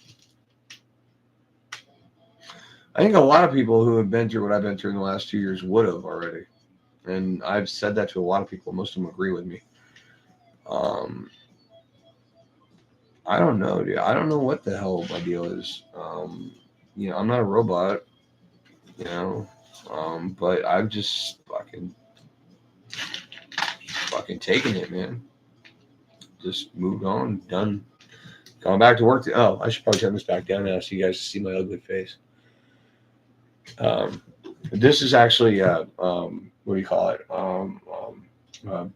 I think a lot of people who have been through what I've been through in the last 2 years would have already. And I've said that to a lot of people. Most of them agree with me. I don't know, dude. I don't know what the hell my deal is. I'm not a robot, but I've just fucking taken it, man. Just moved on, done. Going back to work. I should probably turn this back down now so you guys see my ugly face. This is actually what do you call it?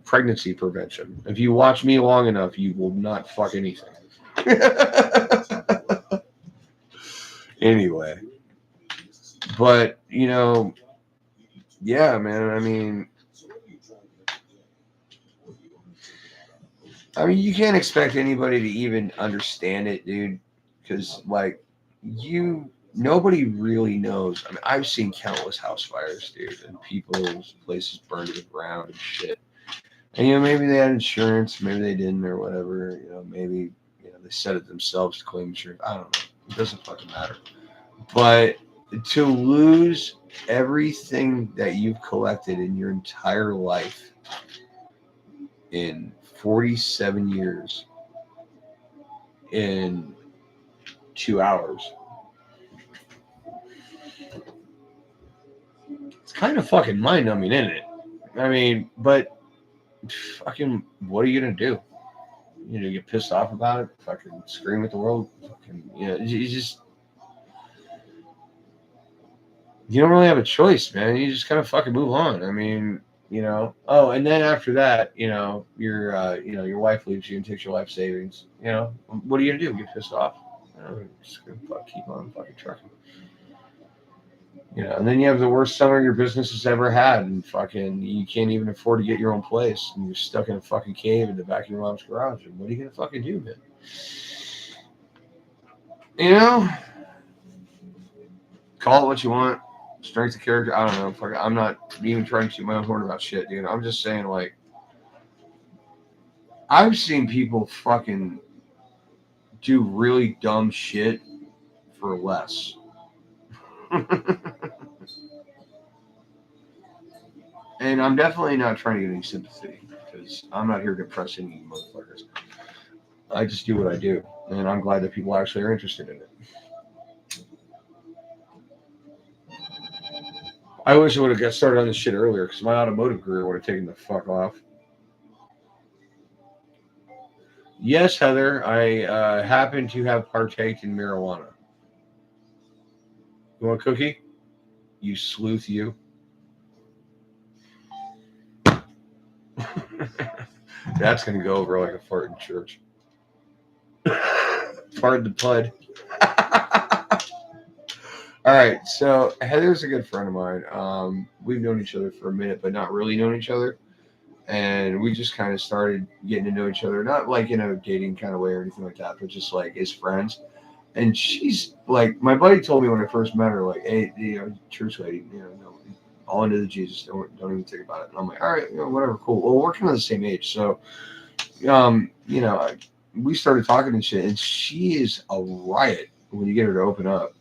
Pregnancy prevention. If you watch me long enough, you will not fuck anything. Anyway, but Yeah, man. You can't expect anybody to even understand it, dude. Because like nobody really knows. I've seen countless house fires, dude, and people's places burned to the ground and shit. And maybe they had insurance, maybe they didn't, or whatever. Maybe they set it themselves to claim insurance. I don't know. It doesn't fucking matter. But to lose everything that you've collected in your entire life in 47 years in 2 hours, it's kind of fucking mind numbing, isn't it? But fucking, what are you gonna do? You get pissed off about it, fucking scream at the world, fucking, you don't really have a choice, man. You just kind of fucking move on. Oh, and then after that, your wife leaves you and takes your life savings. What are you gonna do? Get pissed off? Just gonna keep on fucking trucking. And then you have the worst summer your business has ever had, and fucking you can't even afford to get your own place, and you're stuck in a fucking cave in the back of your mom's garage. And what are you gonna fucking do, man? Call it what you want. Strength of character. I don't know. Fuck, I'm not even trying to shoot my own horn about shit, dude. I'm just saying, like, I've seen people fucking do really dumb shit for less. And I'm definitely not trying to get any sympathy because I'm not here to impress any motherfuckers. I just do what I do, and I'm glad that people actually are interested in it. I wish I would have got started on this shit earlier because my automotive career would have taken the fuck off. Yes, Heather, I happen to have partaked in marijuana. You want a cookie? You sleuth, you. That's going to go over like a fart in church. Pardon the pud. All right, so Heather's a good friend of mine. We've known each other for a minute, but not really known each other. And we just kind of started getting to know each other, not like in a dating kind of way or anything like that, but just like as friends. And she's like, my buddy told me when I first met her, like, hey, church lady, no, all into the Jesus, don't even think about it. And I'm like, all right, whatever, cool. Well, we're kind of the same age, so we started talking and shit, and she is a riot when you get her to open up.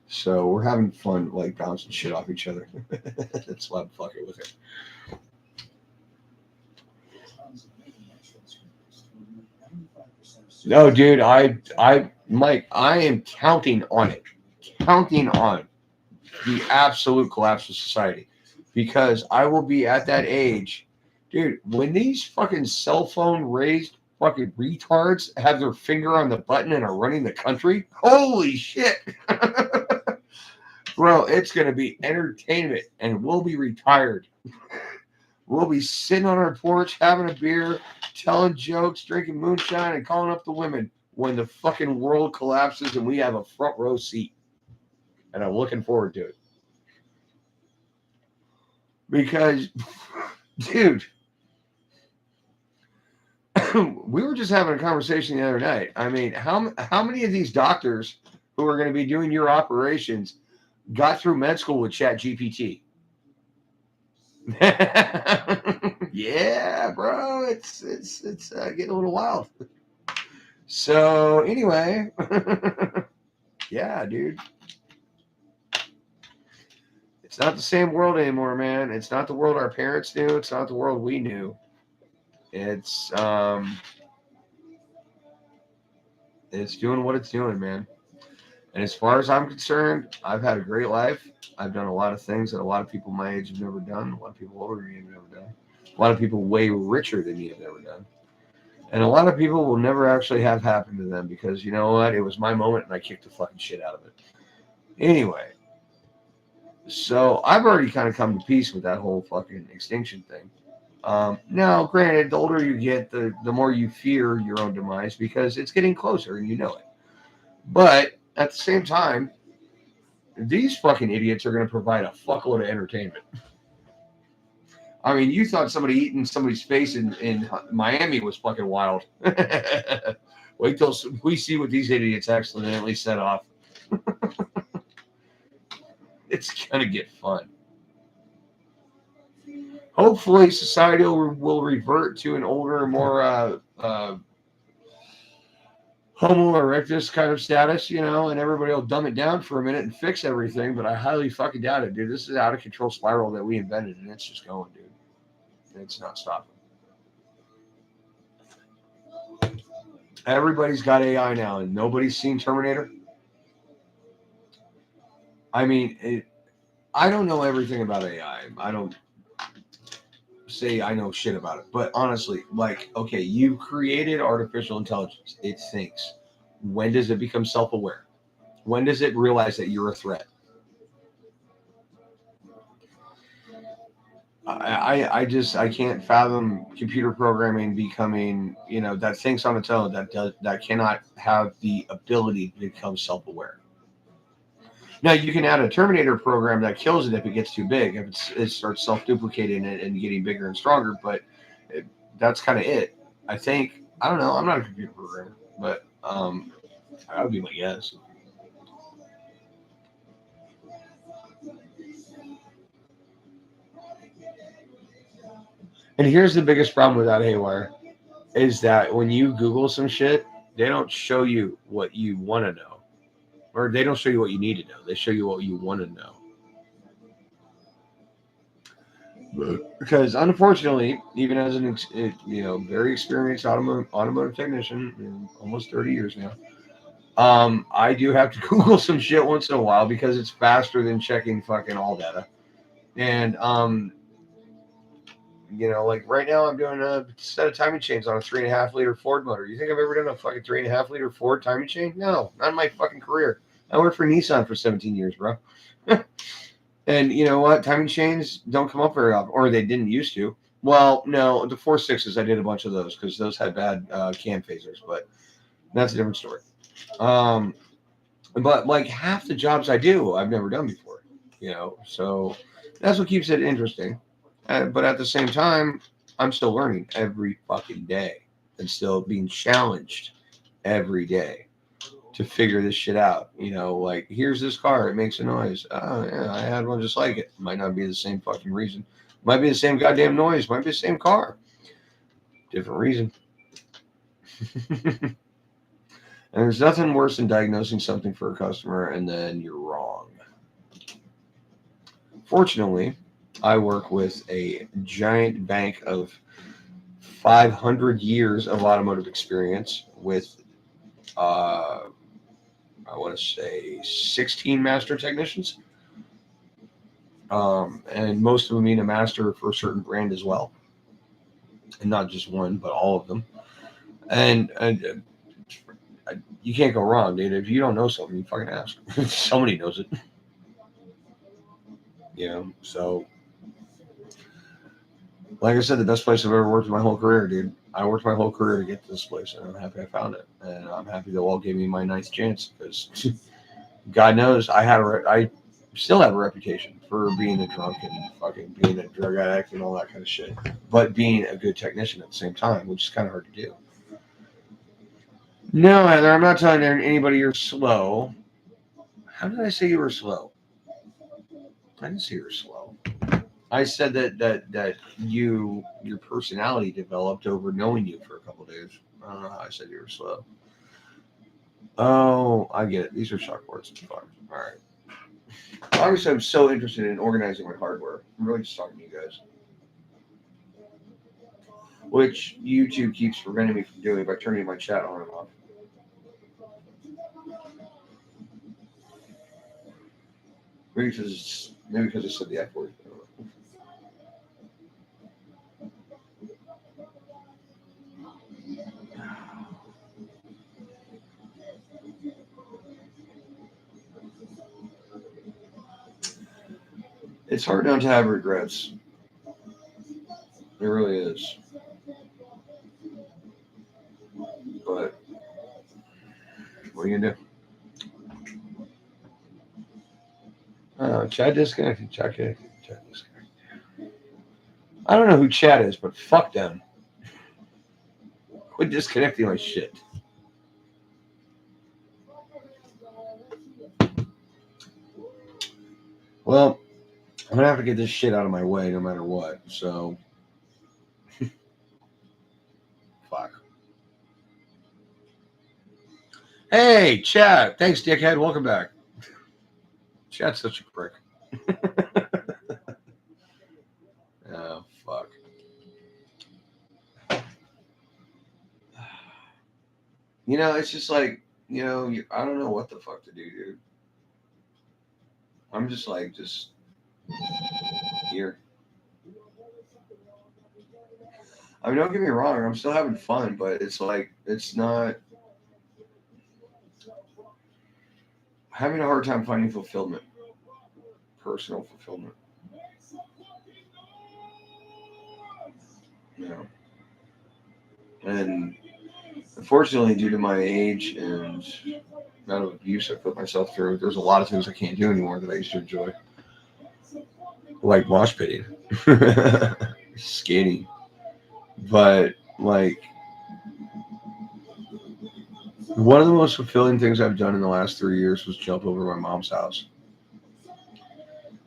So we're having fun, like bouncing shit off each other. That's why I'm fucking with her. No, dude, Mike, I am counting on it, counting on the absolute collapse of society, because I will be at that age, dude. When these fucking cell phone raised fucking retards have their finger on the button and are running the country, holy shit. Bro, it's going to be entertainment, and we'll be retired. We'll be sitting on our porch, having a beer, telling jokes, drinking moonshine, and calling up the women when the fucking world collapses and we have a front row seat. And I'm looking forward to it. Because, dude, we were just having a conversation the other night. How many of these doctors who are going to be doing your operations got through med school with Chat GPT? Yeah, bro, it's getting a little wild. So anyway, yeah, dude, it's not the same world anymore, man. It's not the world our parents knew. It's not the world we knew. It's doing what it's doing, man. And as far as I'm concerned, I've had a great life. I've done a lot of things that a lot of people my age have never done. A lot of people older than me have never done. A lot of people way richer than me have never done. And a lot of people will never actually have happen to them because, you know what? It was my moment and I kicked the fucking shit out of it. Anyway, so I've already kind of come to peace with that whole fucking extinction thing. Now, granted, the older you get, the more you fear your own demise because it's getting closer and you know it. But at the same time, these fucking idiots are going to provide a fuckload of entertainment. I mean, you thought somebody eating somebody's face in Miami was fucking wild. Wait till we see what these idiots accidentally set off. It's going to get fun. Hopefully, society will revert to an older, more Homo erectus kind of status, and everybody will dumb it down for a minute and fix everything. But I highly fucking doubt it, dude. This is out of control spiral that we invented, and it's just going, dude. It's not stopping. Everybody's got AI now, and nobody's seen Terminator. I mean, I don't know everything about AI. I don't say I know shit about it, but honestly, like, okay, you created artificial intelligence. It thinks. When does it become self-aware? When does it realize that you're a threat? I can't fathom computer programming becoming, that thinks on its own, that cannot have the ability to become self-aware. Now you can add a Terminator program that kills it if it gets too big, if it starts self-duplicating and getting bigger and stronger, but that's kind of it. I think, I don't know, I'm not a computer programmer, but that would be my guess. And here's the biggest problem with that haywire is that when you Google some shit, they don't show you what you want to know, or they don't show you what you need to know. They show you what you want to know. Because unfortunately, even as an very experienced automotive technician, almost 30 years now, I do have to Google some shit once in a while because it's faster than checking fucking all data. And like right now, I'm doing a set of timing chains on a 3.5 liter Ford motor. You think I've ever done a fucking 3.5 liter Ford timing chain? No, not in my fucking career. I worked for Nissan for 17 years, bro. And you know what? Timing chains don't come up very often, or they didn't used to. Well, no, the 4.6s, I did a bunch of those because those had bad cam phasers, but that's a different story. But like half the jobs I do, I've never done before, so that's what keeps it interesting. But at the same time, I'm still learning every fucking day and still being challenged every day to figure this shit out. Like, here's this car, it makes a noise. Oh, yeah, I had one just like it. Might not be the same fucking reason. Might be the same goddamn noise. Might be the same car. Different reason. And there's nothing worse than diagnosing something for a customer and then you're wrong. Fortunately, I work with a giant bank of 500 years of automotive experience with, I want to say, 16 master technicians. And most of them need a master for a certain brand as well. And not just one, but all of them. And you can't go wrong, dude. If you don't know something, you fucking ask. Somebody knows it. So like I said, the best place I've ever worked in my whole career, dude. I worked my whole career to get to this place, and I'm happy I found it. And I'm happy the wall gave me my ninth chance because God knows I still have a reputation for being a drunk and fucking being a drug addict and all that kind of shit, but being a good technician at the same time, which is kind of hard to do. No, Heather, I'm not telling anybody you're slow. How did I say you were slow? I didn't say you were slow. I said that your personality developed over knowing you for a couple of days. I don't know how I said you were slow. Oh, I get it. These are chalkboards. Fine. All right. Obviously, I'm so interested in organizing my hardware. I'm really just talking to you guys, which YouTube keeps preventing me from doing by turning my chat on and off. Maybe because I said the F word. It's hard not to have regrets. It really is. But what are you gonna do? Chad disconnected. Chad connected. Chad disconnected. I don't know who Chad is, but fuck them. Quit disconnecting my shit. Well, I'm gonna have to get this shit out of my way no matter what. So, fuck. Hey, Chad. Thanks, dickhead. Welcome back. Chad's such a prick. Oh, fuck. You know, it's just like, I don't know what the fuck to do, dude. I'm just like, just here. I mean, don't get me wrong. I'm still having fun, but it's like, it's not having a hard time finding fulfillment, personal fulfillment. You know, and unfortunately, due to my age and amount of abuse I put myself through, there's a lot of things I can't do anymore that I used to enjoy, like mosh pitting, skating. But like one of the most fulfilling things I've done in the last 3 years was jump over my mom's house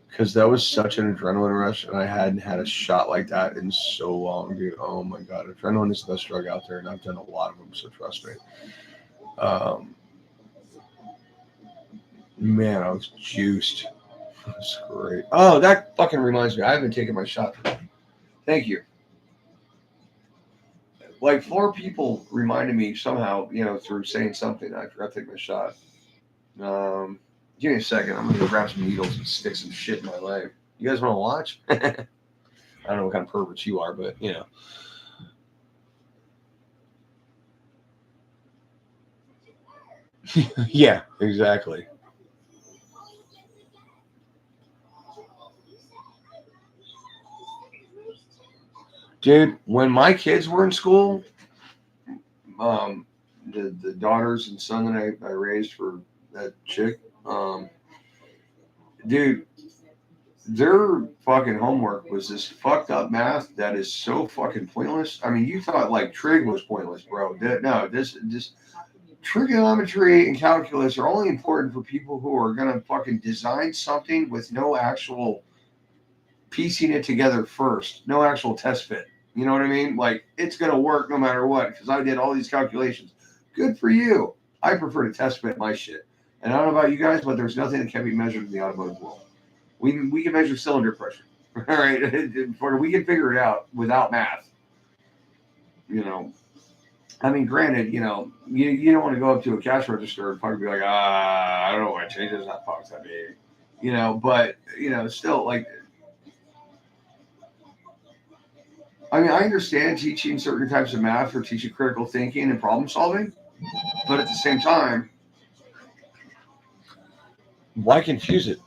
because that was such an adrenaline rush, and I hadn't had a shot like that in so long, dude. Oh my god, adrenaline is the best drug out there, and I've done a lot of them, so trust me. Um, Man, I was juiced. That's great. Oh, that fucking reminds me. I haven't taken my shot today. Thank you. Like 4 people reminded me somehow, through saying something. I forgot to take my shot. Give me a second. I'm gonna go grab some needles and stick some shit in my leg. You guys want to watch? I don't know what kind of perverts you are, but yeah, exactly. Dude, when my kids were in school, um, the daughters and son that I raised for that chick, dude, their fucking homework was this fucked up math that is so fucking pointless. I mean, you thought like trig was pointless, bro. No, this trigonometry and calculus are only important for people who are gonna fucking design something with no actual piecing it together first, no actual test fit. You know what I mean? Like it's gonna work no matter what because I did all these calculations. Good for you. I prefer to test fit my shit. And I don't know about you guys, but there's nothing that can be measured in the automotive world. We can measure cylinder pressure. All right, we can figure it out without math. You know, I mean, granted, you don't want to go up to a cash register and fucking be like, I don't know why changes that box that big. But still, like, I mean, I understand teaching certain types of math or teaching critical thinking and problem solving, but at the same time, why confuse it?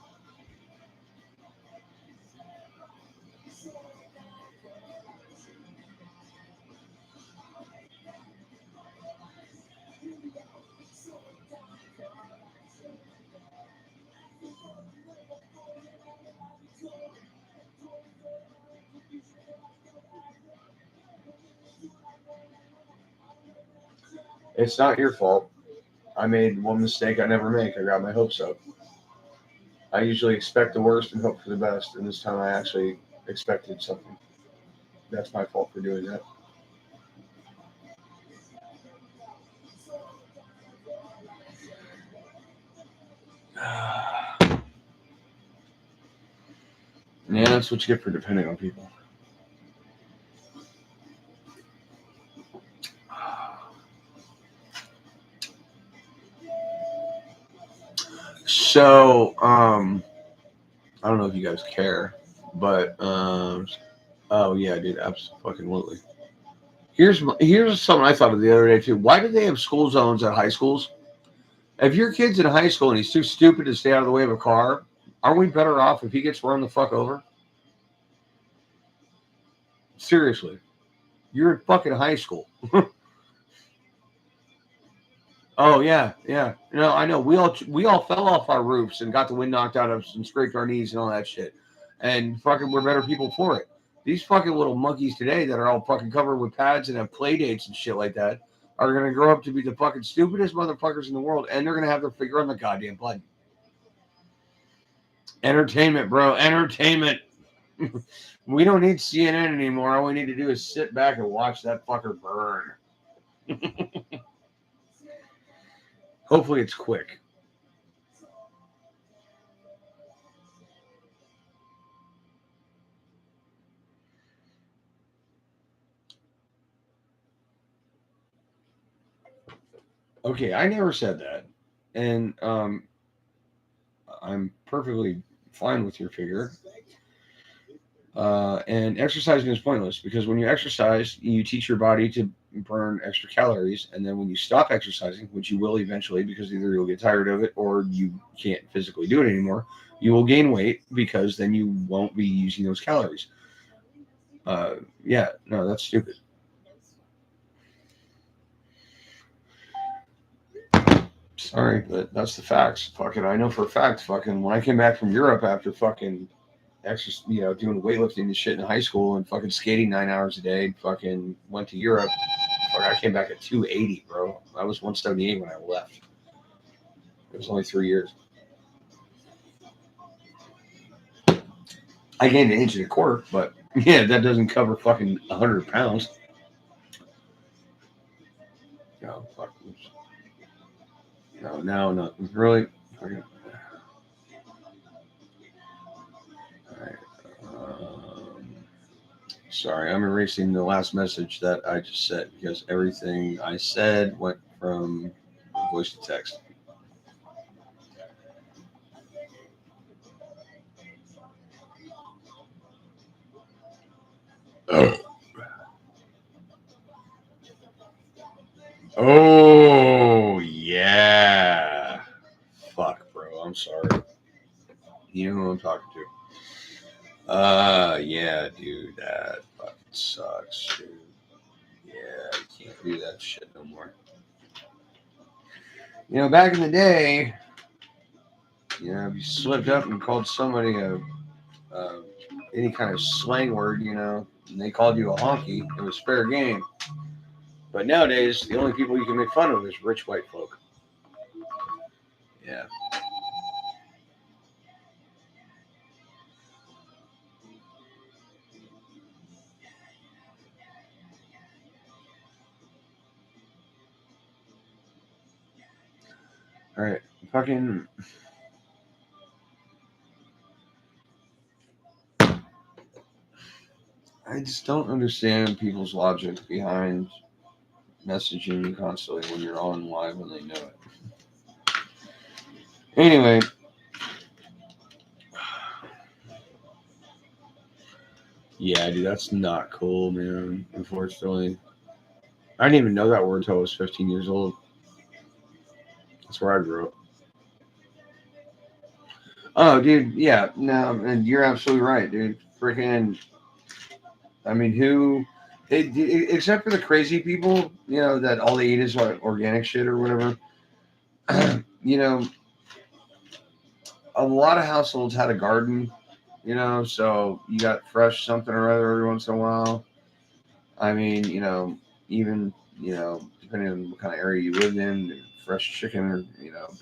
It's not your fault. I made one mistake I never make. I got my hopes up. I usually expect the worst and hope for the best, and this time I actually expected something. That's my fault for doing that. Yeah, that's what you get for depending on people. So, I don't know if you guys care, but oh yeah, dude, absolutely. Here's something I thought of the other day too. Why do they have school zones at high schools? If your kid's in high school and he's too stupid to stay out of the way of a car, aren't we better off if he gets run the fuck over? Seriously, you're in fucking high school. Oh yeah, yeah. No, I know. We all fell off our roofs and got the wind knocked out of us and scraped our knees and all that shit. And fucking, we're better people for it. These fucking little monkeys today that are all fucking covered with pads and have play dates and shit like that are gonna grow up to be the fucking stupidest motherfuckers in the world, and they're gonna have their finger on the goddamn button. Entertainment, bro. Entertainment. We don't need CNN anymore. All we need to do is sit back and watch that fucker burn. Hopefully, it's quick. Okay, I never said that, and I'm perfectly fine with your figure. And exercising is pointless because when you exercise, you teach your body to burn extra calories, and then when you stop exercising, which you will eventually, because either you'll get tired of it or you can't physically do it anymore, you will gain weight because then you won't be using those calories. Yeah, no, that's stupid. Sorry, but that's the facts. Fucking, I know for a fact. Fucking, when I came back from Europe after fucking exercise, doing weightlifting and shit in high school and fucking skating 9 hours a day, fucking went to Europe. Fuck, I came back at 280, bro. I was 178 when I left. It was only 3 years. I gained an inch and a quarter, but yeah, that doesn't cover fucking 100 pounds. No, fuck. No, really. Okay. All right. Sorry, I'm erasing the last message that I just said because everything I said went from voice to text. Oh yeah. Fuck, bro. I'm sorry. You know who I'm talking to. Yeah, dude. That fucking sucks, dude. Yeah, you can't do that shit no more. Back in the day, if you slipped up and called somebody a any kind of slang word, and they called you a honky, it was fair game. But nowadays, the only people you can make fun of is rich white folk. Yeah. All right. Fucking. I just don't understand people's logic behind messaging you constantly when you're on live when they know it. Anyway. Yeah, dude, that's not cool, man. Unfortunately. I didn't even know that word until I was 15 years old. That's where I grew up. Oh, dude, yeah, no, and you're absolutely right, dude. Freaking, I mean, except for the crazy people, that all they eat is like organic shit or whatever. you know, a lot of households had a garden, so you got fresh something or other every once in a while. I mean, even, depending on what kind of area you lived in, fresh chicken or,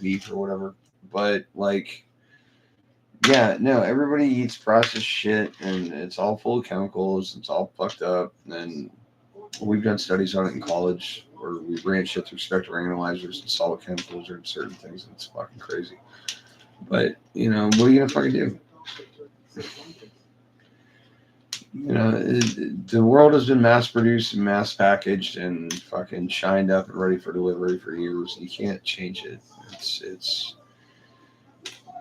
beef or whatever. But, like, yeah, no, everybody eats processed shit and it's all full of chemicals. It's all fucked up. And we've done studies on it in college where we ran shit through spectrum analyzers and saw what chemicals are in certain things. And it's fucking crazy. But, what are you going to fucking do? The world has been mass produced and mass packaged and fucking shined up and ready for delivery for years. You can't change it. It's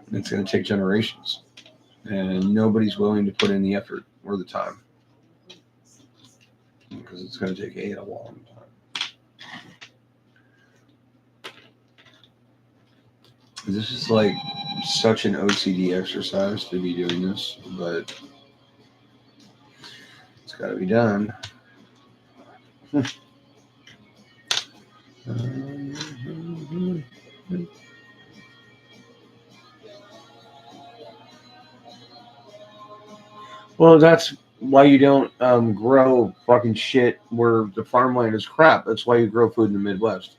going to take generations, and nobody's willing to put in the effort or the time because it's going to take a long time. This is like such an OCD exercise to be doing this, but it's got to be done. Well, that's why you don't grow fucking shit where the farmland is crap. That's why you grow food in the Midwest.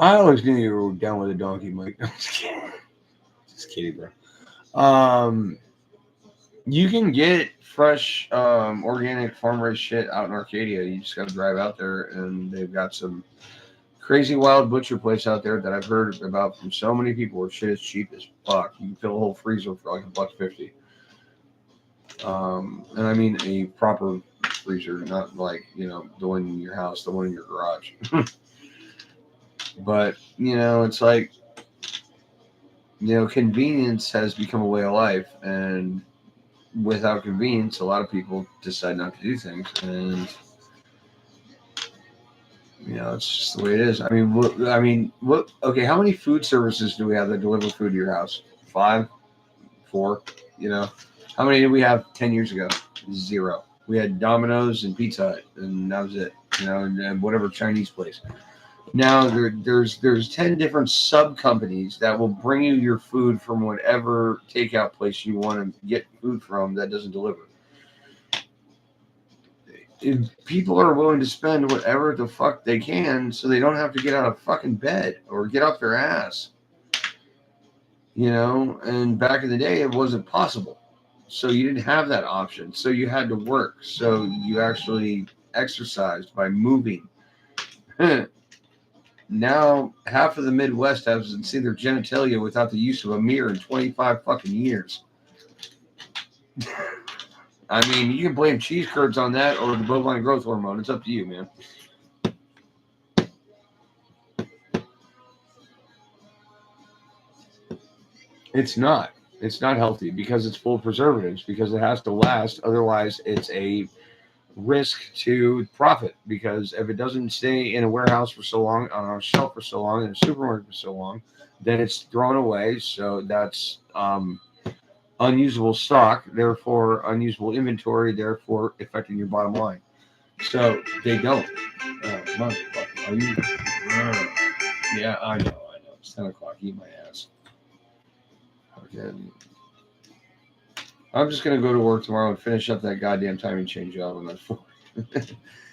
I always knew you were down with a donkey, Mike. Just kidding, bro. You can get fresh, organic farm raised shit out in Arcadia. You just got to drive out there, and they've got some crazy wild butcher place out there that I've heard about from so many people where shit is cheap as fuck. You can fill a whole freezer for like $1.50. And I mean a proper freezer, not like, the one in your house, the one in your garage. But, it's like, convenience has become a way of life. And without convenience, a lot of people decide not to do things. And, it's just the way it is. Okay, how many food services do we have that deliver food to your house? 5? 4? How many did we have 10 years ago? 0. We had Domino's and Pizza Hut, and that was it. And whatever Chinese place. Now there's 10 different sub companies that will bring you your food from whatever takeout place you want to get food from that doesn't deliver. If people are willing to spend whatever the fuck they can so they don't have to get out of fucking bed or get off their ass. And back in the day it wasn't possible. So you didn't have that option. So you had to work. So you actually exercised by moving. Now half of the Midwest hasn't seen their genitalia without the use of a mirror in 25 fucking years. I mean, you can blame cheese curds on that or the bovine growth hormone. It's up to you, man. It's not. It's not healthy because it's full of preservatives, because it has to last. Otherwise, it's a risk to profit, because if it doesn't stay in a warehouse for so long, on a shelf for so long, in a supermarket for so long, then it's thrown away. So that's unusable stock, therefore unusable inventory, therefore affecting your bottom line. So they don't. Are you? Yeah, I know. It's 10 o'clock. Eat my ass. Okay. I'm just gonna go to work tomorrow and finish up that goddamn timing change job on that floor.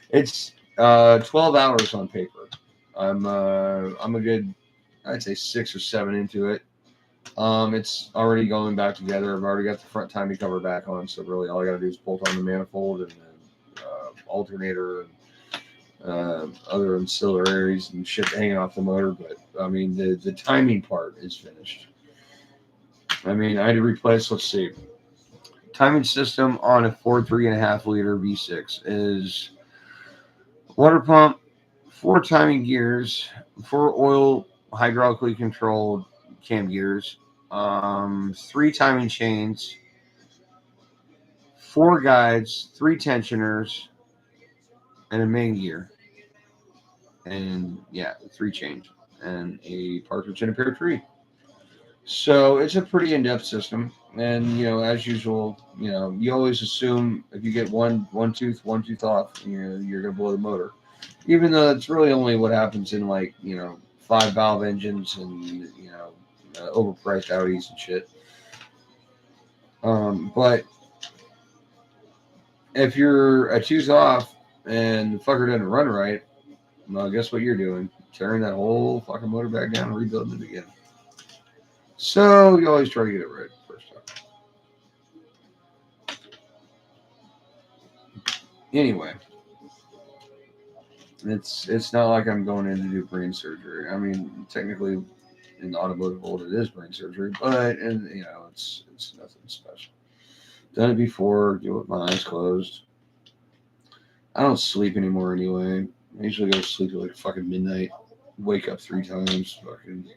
It's 12 hours on paper. I'm a good, I'd say 6 or 7 into it. It's already going back together. I've already got the front timing cover back on, so really all I got to do is bolt on the manifold and alternator and other ancillaries and shit hanging off the motor. But I mean, the timing part is finished. I mean, I had to replace. Let's see. Timing system on a Ford 3.5 liter V6 is water pump, 4 timing gears, 4 oil hydraulically controlled cam gears, 3 timing chains, 4 guides, 3 tensioners, and a main gear. And yeah, 3 chains and a partridge in a pear tree. So it's a pretty in-depth system. And as usual, you always assume if you get one tooth off, you're gonna blow the motor, even though that's really only what happens in 5-valve engines and overpriced Audis and shit. But if you're a tooth off and the fucker doesn't run right, well, guess what you're doing? Tearing that whole fucking motor back down and rebuilding it again. So you always try to get it right first time. Anyway, it's not like I'm going in to do brain surgery. I mean, technically, in the automotive world, it is brain surgery, but it's nothing special. Done it before. Do it with my eyes closed. I don't sleep anymore anyway. I usually go to sleep at like fucking midnight. Wake up 3 times. Fucking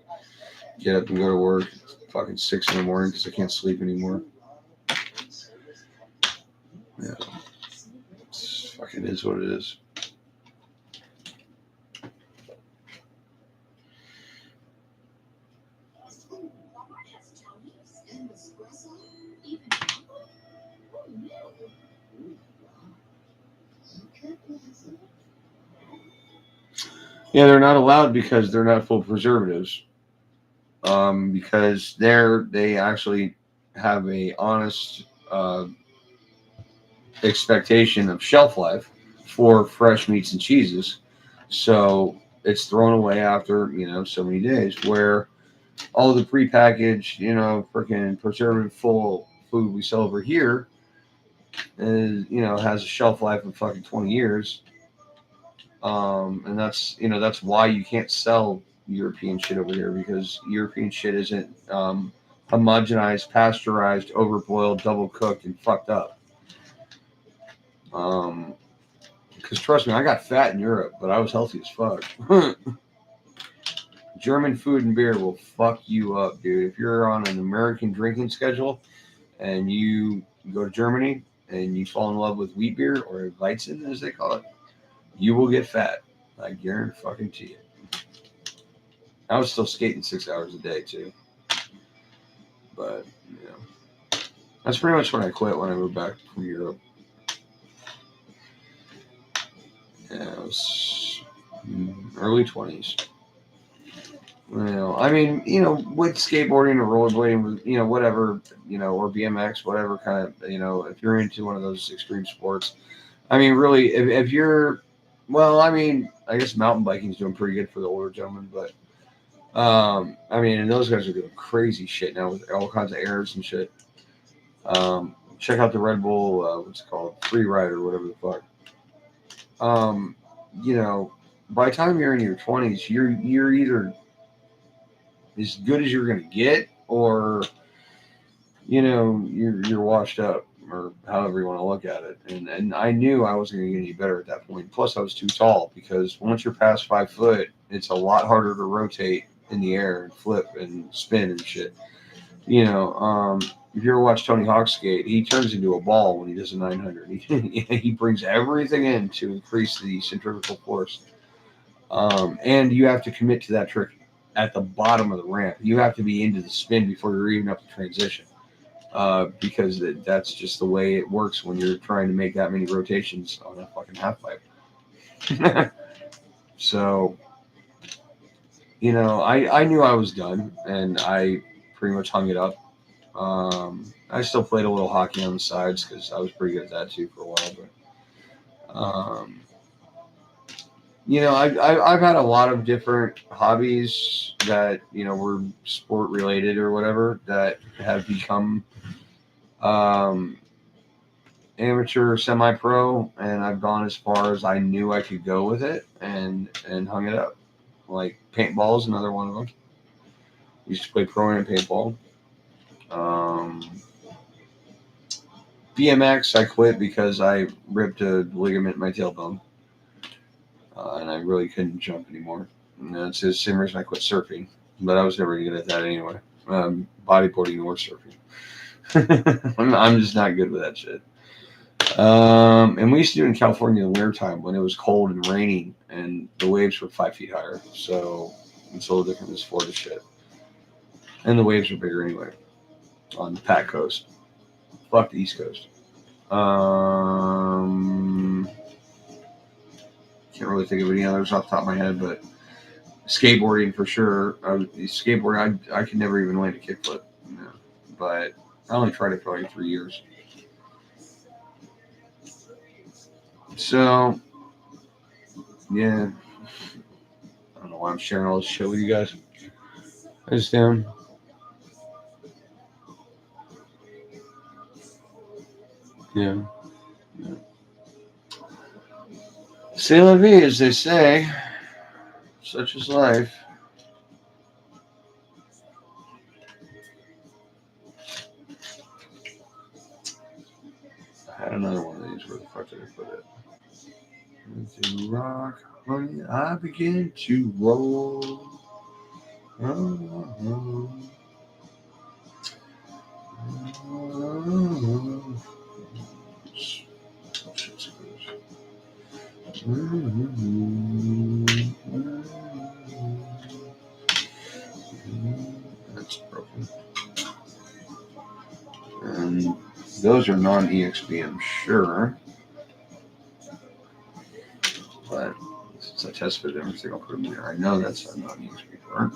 get up and go to work. It's fucking 6 in the morning because I can't sleep anymore. Yeah, it's fucking is what it is. Yeah, they're not allowed because they're not full of preservatives. Because they actually have a honest expectation of shelf life for fresh meats and cheeses. So it's thrown away after so many days. Where all the prepackaged freaking preservative full food we sell over here is has a shelf life of fucking 20 years. And that's why you can't sell European shit over here, because European shit isn't homogenized, pasteurized, overboiled, double cooked, and fucked up. Because trust me, I got fat in Europe, but I was healthy as fuck. German food and beer will fuck you up, dude. If you're on an American drinking schedule and you go to Germany and you fall in love with wheat beer, or Weizen as they call it, you will get fat. I guarantee it. I was still skating 6 hours a day too, but that's pretty much when I quit when I moved back from Europe. Yeah, it was early 20s. I mean, with skateboarding or rollerblading, whatever, or BMX, whatever kind of, if you're into one of those extreme sports, I mean, really, if you're, well, I mean, I guess mountain biking is doing pretty good for the older gentlemen, but, I mean, and those guys are doing crazy shit now with all kinds of airs and shit. Check out the Red Bull, what's it called, Free Ride or whatever the fuck. By the time you're in your 20s, you're either as good as you're going to get, or you're washed up, or however you want to look at it. And I knew I wasn't going to get any better at that point. Plus, I was too tall, because once you're past 5 foot, it's a lot harder to rotate in the air and flip and spin and shit. If you ever watch Tony Hawk skate, he turns into a ball when he does a 900. He brings everything in to increase the centrifugal force. And you have to commit to that trick at the bottom of the ramp. You have to be into the spin before you're even up the transition. Because that's just the way it works when you're trying to make that many rotations on a fucking half pipe. So, I knew I was done, and I pretty much hung it up. I still played a little hockey on the sides because I was pretty good at that too for a while. But I've had a lot of different hobbies that were sport related or whatever, that have become amateur, semi-pro, and I've gone as far as I knew I could go with it, and hung it up. Like paintball is another one of them. Used to play pro-am paintball. BMX, I quit because I ripped a ligament in my tailbone, and I really couldn't jump anymore. And that's the same reason I quit surfing, but I was never good at that anyway. Bodyboarding or surfing. I'm just not good with that shit. And we used to do it in California in the winter time when it was cold and raining and the waves were 5 feet higher. So it's a little different than Florida shit. And the waves were bigger anyway on the Pac Coast. Fuck the East Coast. Can't really think of any others off the top of my head, but skateboarding for sure. Skateboarding, I could never even land a kickflip. But I only tried it for like 3 years. So, yeah. I don't know why I'm sharing all this shit with you guys. I just am. Yeah. C'est la vie, as they say. Such is life. I had another one of these. Where the fuck did I put it? To rock, honey, I begin to roll. That's broken. And Those are non-EXP, I'm sure. But since I tested everything, I'll put them in there. I know that's a non-EXP part.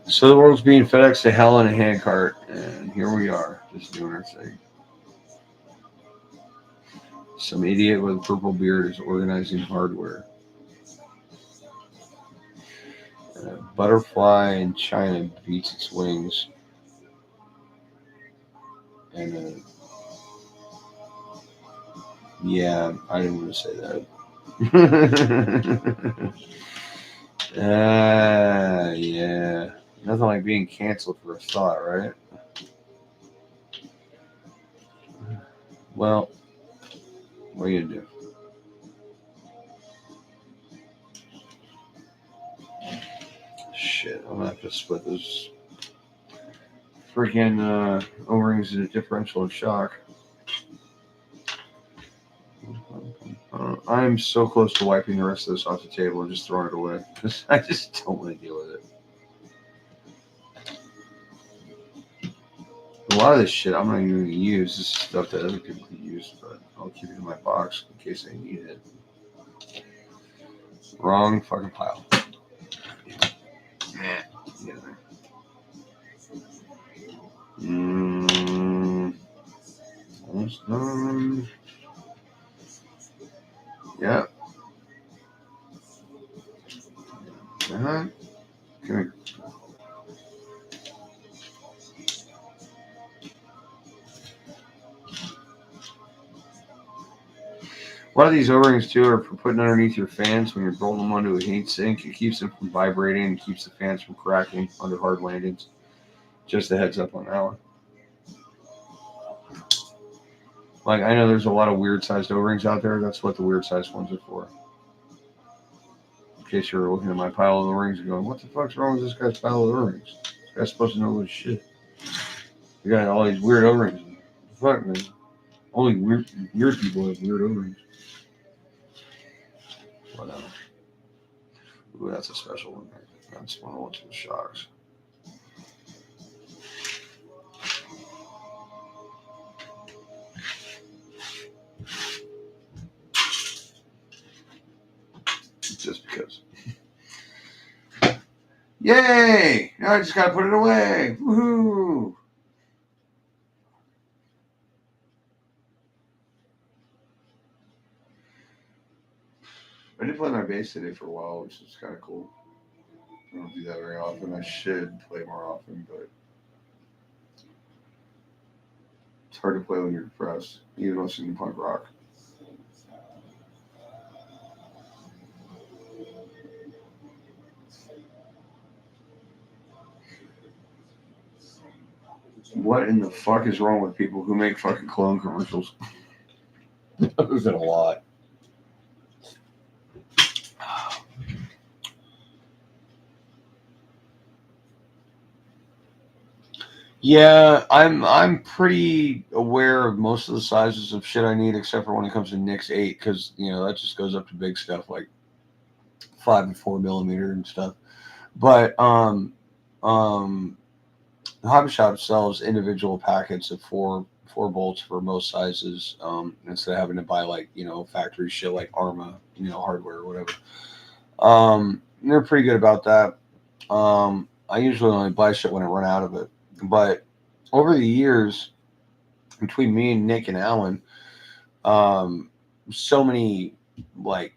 So the world's being FedEx to hell in a handcart, and here we are, just doing our thing. Some idiot with a purple beard is organizing hardware. A butterfly in China beats its wings. And yeah, I didn't want to say that. Yeah. Nothing like being canceled for a thought, right? Well, what are you gonna do? Shit, I'm gonna have to split those freaking O-rings in a differential of shock. I'm so close to wiping the rest of this off the table and just throwing it away. I just don't want to deal with it. A lot of this shit I'm not even going to use. This is stuff that other people can use, but I'll keep it in my box in case I need it. Wrong fucking pile. Nah, get in there. Almost done. Yeah. Come here. A lot of these O-rings too are for putting underneath your fans when you're rolling them onto a heat sink. It keeps them from vibrating and keeps the fans from cracking under hard landings. Just a heads up on that one. Like, I know there's a lot of weird sized O-rings out there. That's what the weird sized ones are for. In case you're looking at my pile of O-rings and going, what the fuck's wrong with this guy's pile of O-rings? This guy's supposed to know this shit. You got all these weird O-rings. Fuck, man. Only weird people have weird O-rings. But, ooh, that's a special one. That's one I want to the shocks. Just because. Yay! Now I just gotta put it away. Woohoo! I did play my bass today for a while, which is kind of cool. I don't do that very often. I should play more often, but it's hard to play when you're depressed, even listening to punk rock. What in the fuck is wrong with people who make fucking cologne commercials? There's been a lot. Yeah, I'm pretty aware of most of the sizes of shit I need, except for when it comes to NICS 8, because that just goes up to big stuff like 5 and 4 millimeter and stuff. But the hobby shop sells individual packets of four bolts for most sizes, instead of having to buy like factory shit like Arma, hardware or whatever. They're pretty good about that. I usually only buy shit when I run out of it. But over the years, between me and Nick and Alan, so many like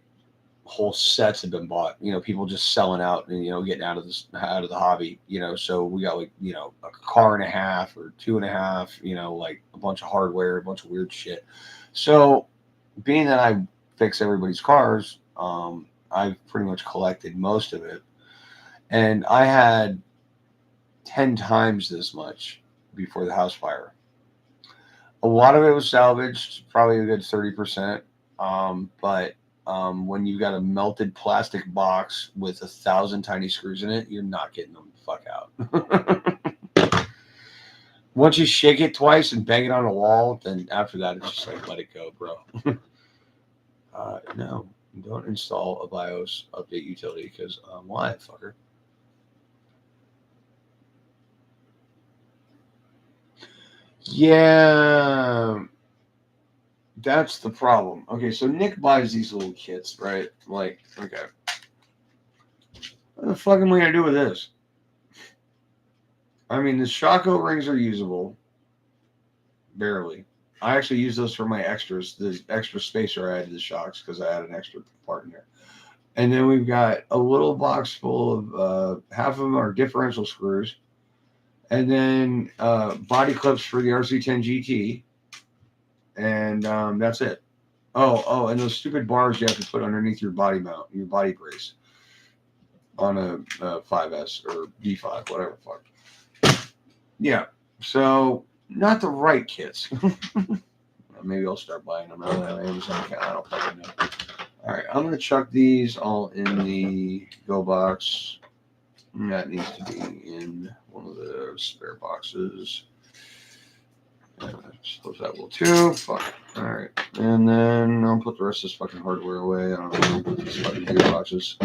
whole sets have been bought. People just selling out and getting out of the hobby. So we got like a car and a half or 2.5. Like a bunch of hardware, a bunch of weird shit. So being that I fix everybody's cars, I've pretty much collected most of it, and I had 10 times this much before the house fire. A lot of it was salvaged, probably a good 30%. But when you got a melted plastic box with 1,000 tiny screws in it, you're not getting them the fuck out. Once you shake it twice and bang it on a wall, then after that, it's just like, let it go, bro. No, don't install a BIOS update utility because why, fucker? Yeah, that's the problem. Okay, so Nick buys these little kits, right? Like, okay, what the fuck am I gonna do with this? I mean, the shock O-rings are usable, barely. I actually use those for my extras, the extra spacer I added to the shocks because I had an extra part in there. And then we've got a little box full of half of them are differential screws, and then body clips for the RC10 GT, and that's it. Oh, and those stupid bars you have to put underneath your body mount, your body brace on a 5S or D5, whatever fuck. Yeah, so not the right kits. Maybe I'll start buying them on Amazon. I don't fucking know. All right, I'm gonna chuck these all in the go box. That needs to be in one of the spare boxes. I suppose that will too. Fuck. All right, and then I'll put the rest of this fucking hardware away. I don't know. Put these fucking gear boxes.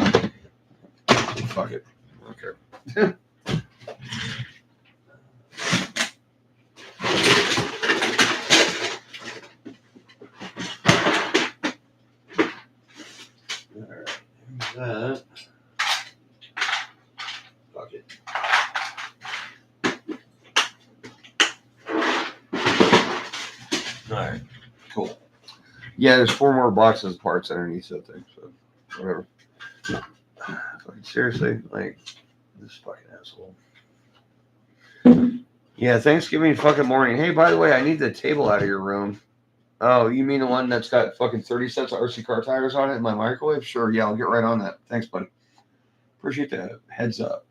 Fuck it. Okay. That. Fuck it. Alright, cool. Yeah, there's 4 more boxes of parts underneath that thing, so whatever. Fucking seriously, like, this fucking asshole. Yeah, Thanksgiving fucking morning. Hey, by the way, I need the table out of your room. Oh, you mean the one that's got fucking 30 sets of RC car tires on it in my microwave? Sure, yeah, I'll get right on that. Thanks, buddy. Appreciate the heads up.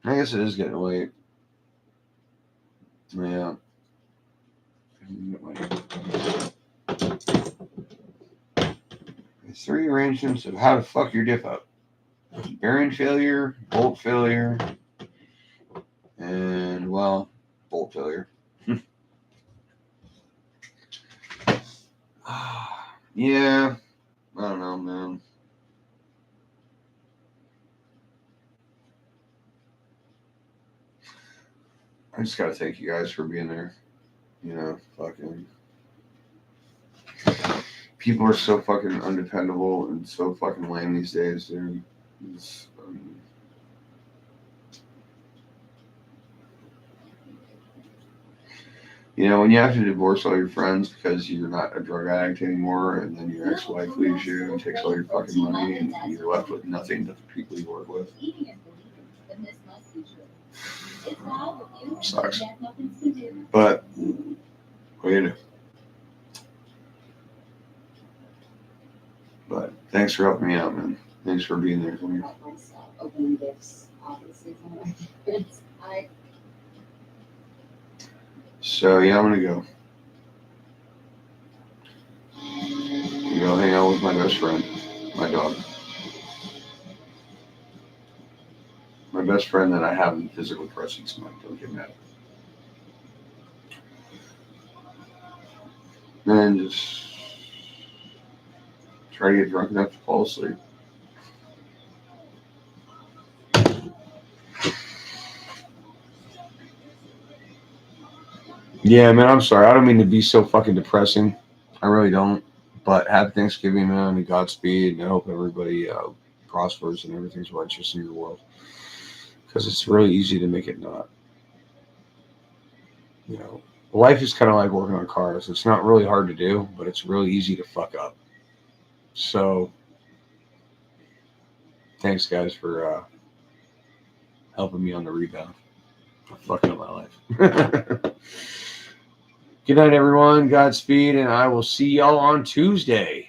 I guess it is getting late. Yeah. 3 arrangements of how to fuck your diff up. Bearing failure, bolt failure, and, well, bolt failure. Yeah, I don't know, man. I just gotta thank you guys for being there. You know, fucking people are so fucking undependable and so fucking lame these days, dude. You know, when you have to divorce all your friends because you're not a drug addict anymore, and then your ex-wife leaves you and takes all your fucking money, and you're left with nothing but the people you work with. Sucks. But, what do you do? But thanks for helping me out, man. Thanks for being there for me. So, yeah, I'm gonna go. Go hang out with my best friend, my dog. My best friend that I have in physical presence. Don't get mad. And just try to get drunk enough to fall asleep. Yeah, man, I'm sorry. I don't mean to be so fucking depressing. I really don't. But happy Thanksgiving, man, and Godspeed. And I hope everybody prospers and everything's righteous in your world. Because it's really easy to make it not. You know, life is kind of like working on cars. It's not really hard to do, but it's really easy to fuck up. So, thanks, guys, for helping me on the rebound. I'm fucking up my life. Good night, everyone. Godspeed, and I will see y'all on Tuesday.